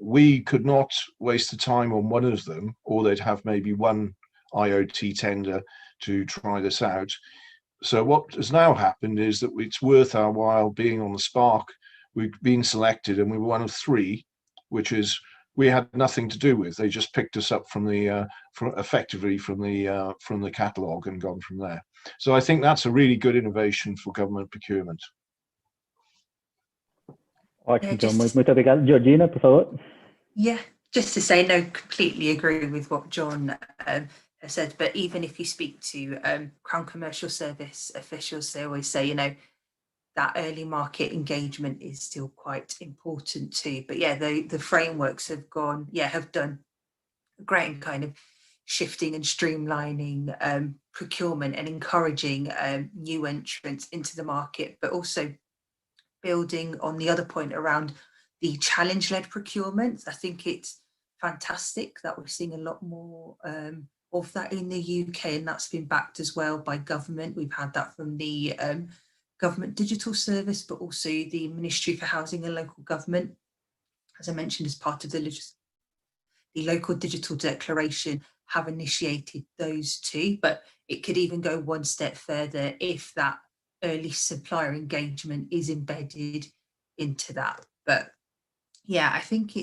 we could not waste the time on one of them, or they'd have maybe one IoT tender to try this out. So what has now happened is that it's worth our while being on the Spark. We've been selected, and we were one of 3, which is we had nothing to do with. They just picked us up from the effectively from the catalogue and gone from there. So I think that's a really good innovation for government procurement. Ótimo, então, muito obrigado. Georgina, por favor. Yeah, just to say, no, completely agree with what John said, but even if you speak to Crown Commercial Service officials, they always say, that early market engagement is still quite important too. But yeah, the frameworks have done great in kind of shifting and streamlining procurement and encouraging new entrants into the market, but also building on the other point around the challenge-led procurement. I think it's fantastic that we're seeing a lot more of that in the UK, and that's been backed as well by government. We've had that from the Government Digital Service, but also the Ministry for Housing and Local Government, as I mentioned, as part of the Local Digital Declaration, have initiated those 2, but it could even go one step further if that early supplier engagement is embedded into that. But yeah, I think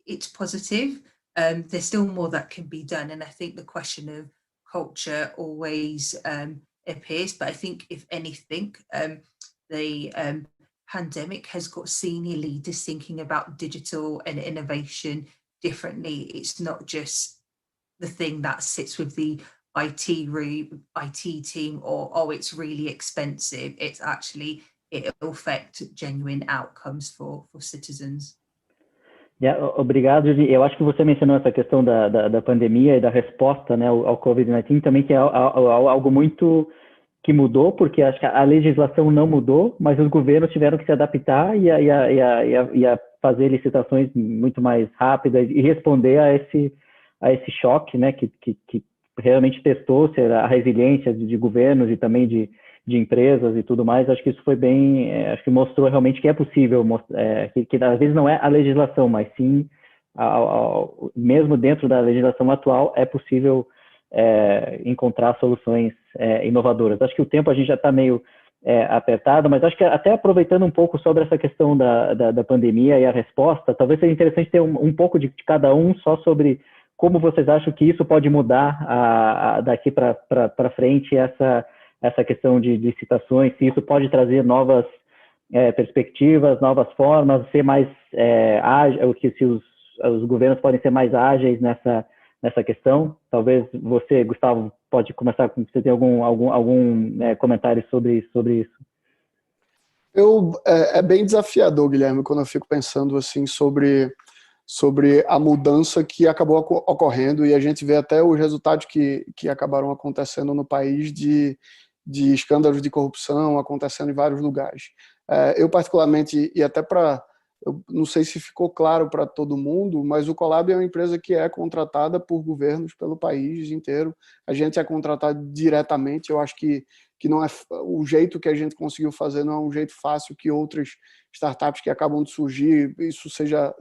it's positive. there's still more that can be done. And I think the question of culture always appears, but I think if anything, the pandemic has got senior leaders thinking about digital and innovation differently. It's not just the thing that sits with the IT team, or oh, it's really expensive. It's actually, it'll affect genuine outcomes for citizens. Obrigado, Gi. Eu acho que você mencionou essa questão da pandemia e da resposta, né, ao Covid-19 também, que é algo muito que mudou, porque acho que a legislação não mudou, mas os governos tiveram que se adaptar e a fazer licitações muito mais rápidas e responder a esse choque, né, que realmente testou-se a resiliência de governos e também de empresas e tudo mais. Acho que isso foi bem, acho que mostrou realmente que é possível, que às vezes não é a legislação, mas sim, mesmo dentro da legislação atual, é possível encontrar soluções inovadoras. Acho que o tempo a gente já está meio apertado, mas acho que até aproveitando um pouco sobre essa questão da pandemia e a resposta, talvez seja interessante ter um pouco de cada um só sobre como vocês acham que isso pode mudar daqui para frente essa questão de licitações, se isso pode trazer novas perspectivas, novas formas, ser mais ágil, se os governos podem ser mais ágeis nessa questão. Talvez você, Gustavo, pode começar com você tem algum comentário sobre isso. É bem desafiador, Guilherme, quando eu fico pensando assim sobre a mudança que acabou ocorrendo, e a gente vê até os resultados que acabaram acontecendo no país de escândalos de corrupção acontecendo em vários lugares. Eu particularmente, e até eu não sei se ficou claro para todo mundo, mas o Colab é uma empresa que é contratada por governos pelo país inteiro. A gente é contratado diretamente. Eu acho que não é o jeito que a gente conseguiu fazer, não é um jeito fácil que outras startups que acabam de surgir, isso seja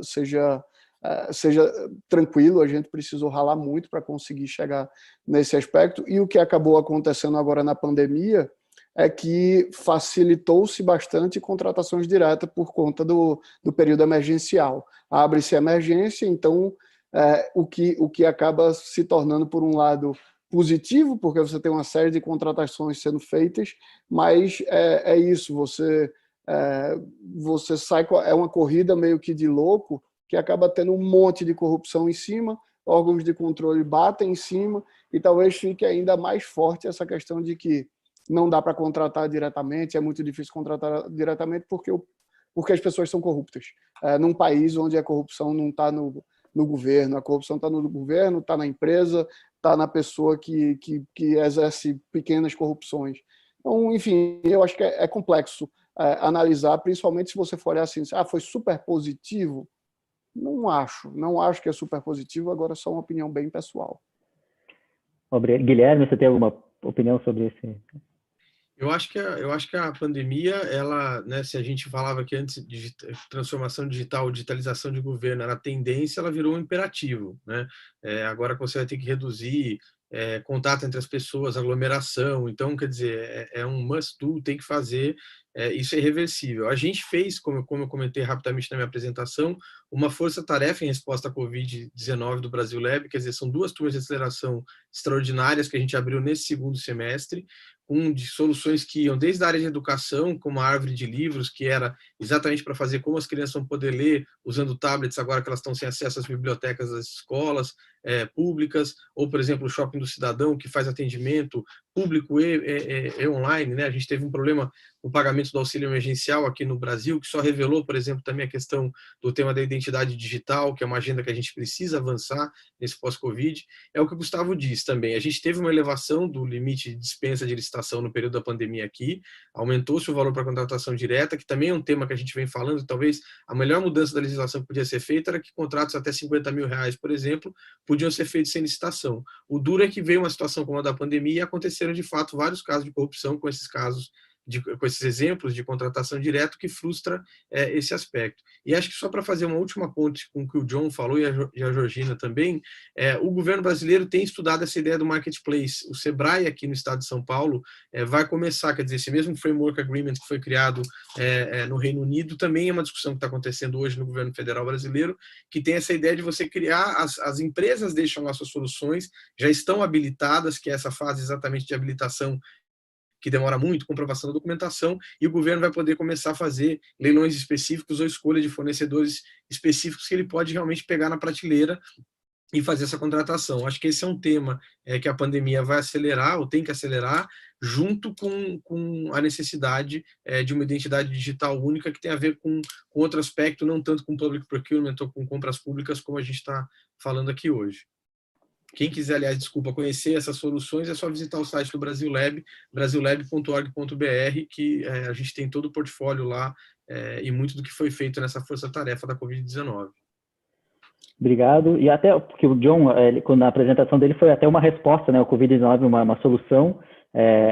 tranquilo. A gente precisou ralar muito para conseguir chegar nesse aspecto, e o que acabou acontecendo agora na pandemia é que facilitou-se bastante contratações diretas por conta do período emergencial. Abre-se a emergência, então o que acaba se tornando, por um lado, positivo, porque você tem uma série de contratações sendo feitas, mas é isso, você sai, é uma corrida meio que de louco, que acaba tendo um monte de corrupção em cima, órgãos de controle batem em cima, e talvez fique ainda mais forte essa questão de que não dá para contratar diretamente, é muito difícil contratar diretamente porque as pessoas são corruptas. Num país onde a corrupção não está no governo, a corrupção está no governo, está na empresa, está na pessoa que exerce pequenas corrupções. Então, enfim, eu acho que é complexo analisar, principalmente se você for olhar assim, foi super positivo. Não acho que é super positivo, agora é só uma opinião bem pessoal. Guilherme, você tem alguma opinião sobre esse? Eu acho que a pandemia, ela, né, se a gente falava que antes de transformação digital, digitalização de governo era tendência, ela virou um imperativo, né? Agora você vai ter que reduzir contato entre as pessoas, aglomeração, então, quer dizer, é um must-do, tem que fazer, isso é irreversível. A gente fez, como eu comentei rapidamente na minha apresentação, uma força-tarefa em resposta à Covid-19 do Brasil Lab, quer dizer, são 2 turmas de aceleração extraordinárias que a gente abriu nesse segundo semestre, de soluções que iam desde a área de educação, como a árvore de livros, que era exatamente para fazer como as crianças vão poder ler usando tablets, agora que elas estão sem acesso às bibliotecas das escolas públicas, ou, por exemplo, o Shopping do Cidadão, que faz atendimento público e online, né? A gente teve um problema no pagamento do auxílio emergencial aqui no Brasil, que só revelou, por exemplo, também a questão do tema da identidade digital, que é uma agenda que a gente precisa avançar nesse pós-Covid. É o que o Gustavo disse também. A gente teve uma elevação do limite de dispensa de licitação no período da pandemia aqui, aumentou-se o valor para contratação direta, que também é um tema que a gente vem falando. Talvez a melhor mudança da legislação que podia ser feita era que contratos até R$50 mil, por exemplo, podiam ser feitos sem licitação. O duro é que veio uma situação como a da pandemia e aconteceram, de fato, vários casos de corrupção, com esses casos com esses exemplos de contratação direta que frustra esse aspecto. E acho que só para fazer uma última ponte com o que o John falou e a Georgina também, o governo brasileiro tem estudado essa ideia do marketplace. O Sebrae aqui no estado de São Paulo vai começar, quer dizer, esse mesmo framework agreement que foi criado no Reino Unido também é uma discussão que está acontecendo hoje no governo federal brasileiro, que tem essa ideia de você criar, as empresas deixam lá suas soluções, já estão habilitadas, que é essa fase exatamente de habilitação que demora muito, comprovação da documentação, e o governo vai poder começar a fazer leilões específicos ou escolha de fornecedores específicos que ele pode realmente pegar na prateleira e fazer essa contratação. Acho que esse é um tema que a pandemia vai acelerar, ou tem que acelerar, junto com a necessidade de uma identidade digital única que tem a ver com outro aspecto, não tanto com public procurement ou com compras públicas, como a gente está falando aqui hoje. Quem quiser, aliás, conhecer essas soluções, é só visitar o site do Brasil Lab, brasilab.org.br, que a gente tem todo o portfólio lá e muito do que foi feito nessa força-tarefa da Covid-19. Obrigado. E até porque o John, na apresentação dele, foi até uma resposta, né? O Covid-19, uma solução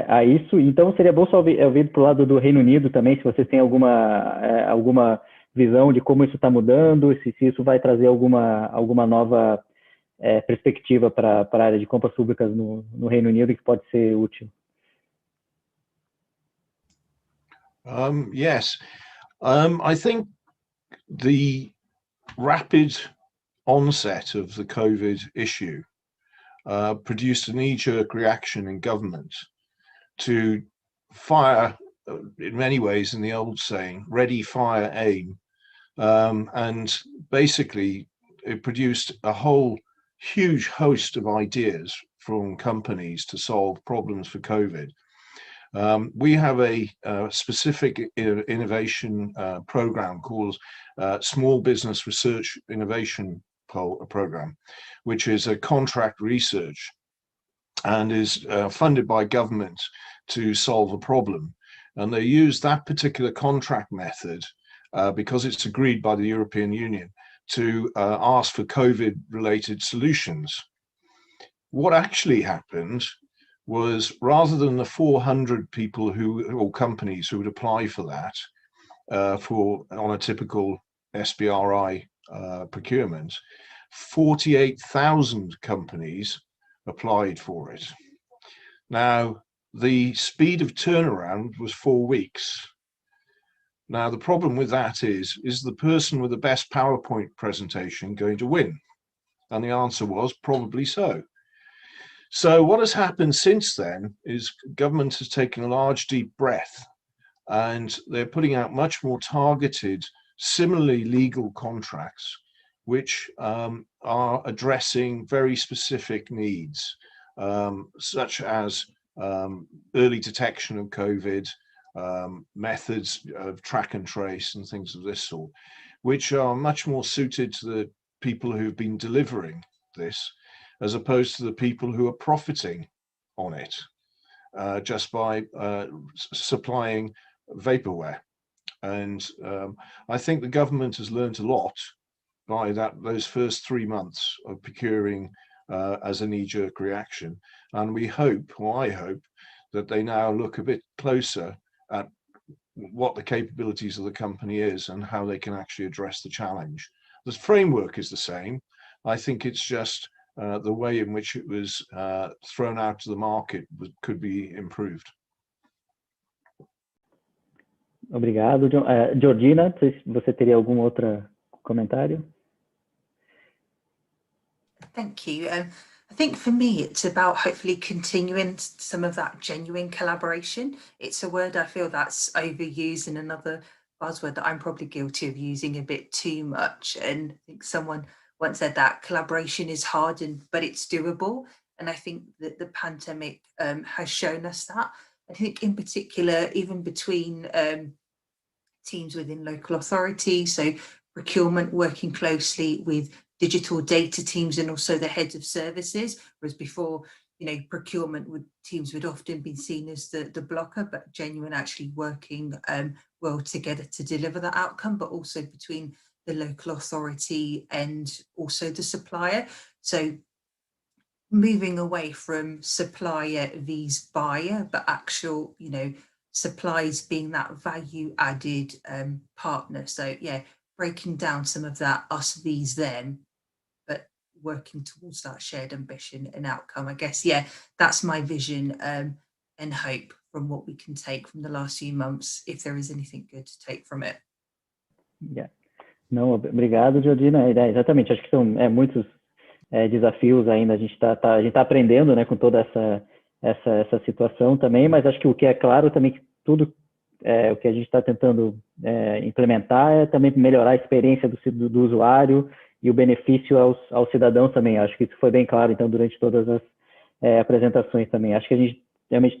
a isso. Então, seria bom só ouvir para o lado do Reino Unido também, se vocês têm alguma visão de como isso está mudando, se isso vai trazer alguma nova perspectiva para a área de compras públicas no Reino Unido que pode ser útil. Yes, I think the rapid onset of the COVID issue produced a knee-jerk reaction in government to fire, in many ways, in the old saying, ready, fire, aim. And basically, it produced a whole huge host of ideas from companies to solve problems for COVID. We have a specific innovation program called Small Business Research Innovation Program, which is a contract research and is funded by government to solve a problem. And they use that particular contract method because it's agreed by the European Union to ask for COVID-related solutions. What actually happened was, rather than the 400 people or companies who would apply for that on a typical SBRI procurement, 48,000 companies applied for it. Now, the speed of turnaround was 4 weeks. Now, the problem with that is the person with the best PowerPoint presentation going to win? And the answer was probably so. So what has happened since then is government has taken a large deep breath and they're putting out much more targeted, similarly legal contracts, which are addressing very specific needs, such as early detection of COVID, methods of track and trace and things of this sort, which are much more suited to the people who've been delivering this, as opposed to the people who are profiting on it just by supplying vaporware. And I think the government has learned a lot by those first 3 months of procuring as a knee-jerk reaction. And we hope, or I hope, that they now look a bit closer at what the capabilities of the company is and how they can actually address the challenge. The framework is the same. I think it's just the way in which it was thrown out to the market could be improved. Obrigado, John. Georgina, não sei se você teria algum outro comentário? Thank you. I think for me, it's about hopefully continuing some of that genuine collaboration. It's a word I feel that's overused, and another buzzword that I'm probably guilty of using a bit too much. And I think someone once said that collaboration is hard, but it's doable. And I think that the pandemic has shown us that. I think in particular, even between teams within local authority, so procurement working closely with digital data teams and also the heads of services, whereas before, procurement teams would often be seen as the blocker, but genuine actually working well together to deliver that outcome, but also between the local authority and also the supplier. So moving away from supplier vs buyer, but actual, supplies being that value added partner. So yeah, breaking down some of that us, these, them, but working towards that shared ambition and outcome. I guess, yeah, that's my vision and hope from what we can take from the last few months, if there is anything good to take from it. Yeah. Não, obrigado, Georgina. Exatamente, acho que são muitos desafios ainda, a gente tá aprendendo, né, com toda essa situação também, mas acho que o que é claro também que tudo o que a gente está tentando implementar é também melhorar a experiência do usuário e o benefício aos cidadãos também. Acho que isso foi bem claro, então, durante todas as apresentações também. Acho que a gente realmente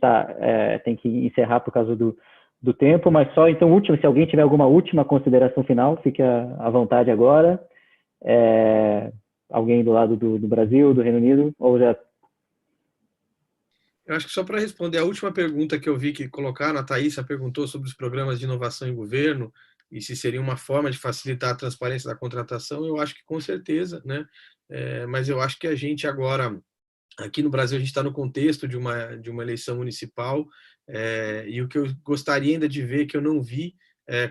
tem que encerrar por causa do tempo, mas só, então, último, se alguém tiver alguma última consideração final, fique à vontade agora. Alguém do lado do Brasil, do Reino Unido, ou já... Eu acho que só para responder a última pergunta que eu vi que colocaram, a Thaísa perguntou sobre os programas de inovação em governo e se seria uma forma de facilitar a transparência da contratação, eu acho que com certeza, né? Mas eu acho que a gente agora, aqui no Brasil, a gente está no contexto de uma eleição municipal e o que eu gostaria ainda de ver, que eu não vi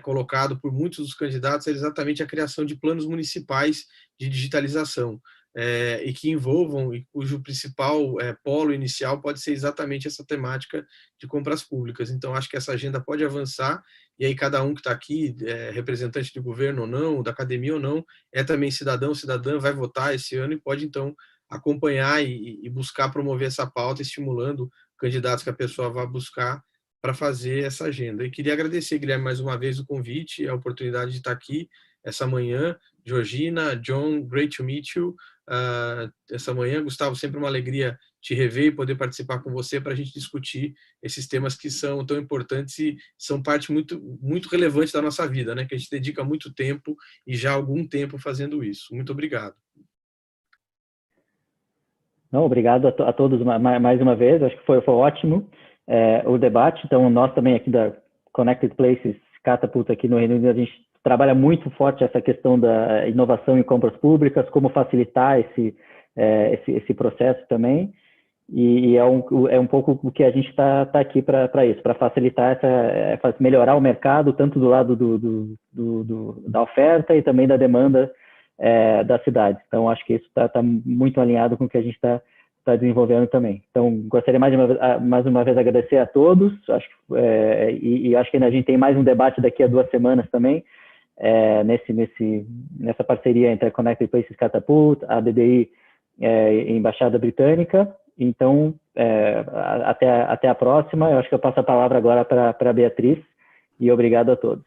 colocado por muitos dos candidatos, é exatamente a criação de planos municipais de digitalização. E que envolvam, e cujo principal polo inicial pode ser exatamente essa temática de compras públicas. Então, acho que essa agenda pode avançar, e aí cada um que está aqui, representante de governo ou não, da academia ou não, é também cidadão, cidadã, vai votar esse ano e pode, então, acompanhar e buscar promover essa pauta, estimulando candidatos que a pessoa vá buscar para fazer essa agenda. E queria agradecer, Guilherme, mais uma vez o convite, a oportunidade de estar aqui essa manhã. Georgina, John, great to meet you. Essa manhã, Gustavo, sempre uma alegria te rever e poder participar com você para a gente discutir esses temas que são tão importantes e são parte muito, muito relevante da nossa vida, né? Que a gente dedica muito tempo e já há algum tempo fazendo isso. Muito obrigado. Não, obrigado a todos mais uma vez, acho que foi ótimo o debate. Então, nós também aqui da Connected Places, Catapult aqui no Reino Unido, a gente trabalha muito forte essa questão da inovação em compras públicas, como facilitar esse processo também, e é um pouco o que a gente está aqui para isso, para facilitar melhorar o mercado, tanto do lado da oferta e também da demanda da cidade. Então, acho que isso está muito alinhado com o que a gente está desenvolvendo também. Então, gostaria mais uma vez agradecer a todos, acho que acho que a gente tem mais um debate daqui a 2 semanas também, nessa parceria entre a Connected Places Catapult, a BDI e Embaixada Britânica. Então, até a próxima. Eu acho que eu passo a palavra agora para a Beatriz, e obrigado a todos.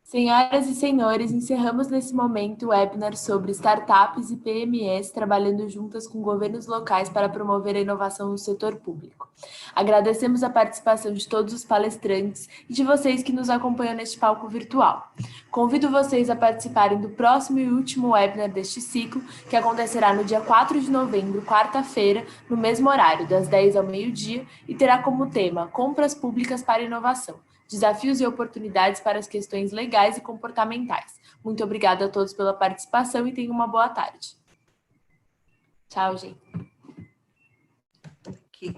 Senhoras e senhores, encerramos nesse momento o webinar sobre startups e PMEs trabalhando juntas com governos locais para promover a inovação no setor público. Agradecemos a participação de todos os palestrantes e de vocês que nos acompanham neste palco virtual. Convido vocês a participarem do próximo e último webinar deste ciclo, que acontecerá no dia 4 de novembro, quarta-feira, no mesmo horário, das 10 ao meio-dia, e terá como tema Compras Públicas para Inovação. Desafios e oportunidades para as questões legais e comportamentais. Muito obrigada a todos pela participação e tenham uma boa tarde. Tchau, gente. Thank you.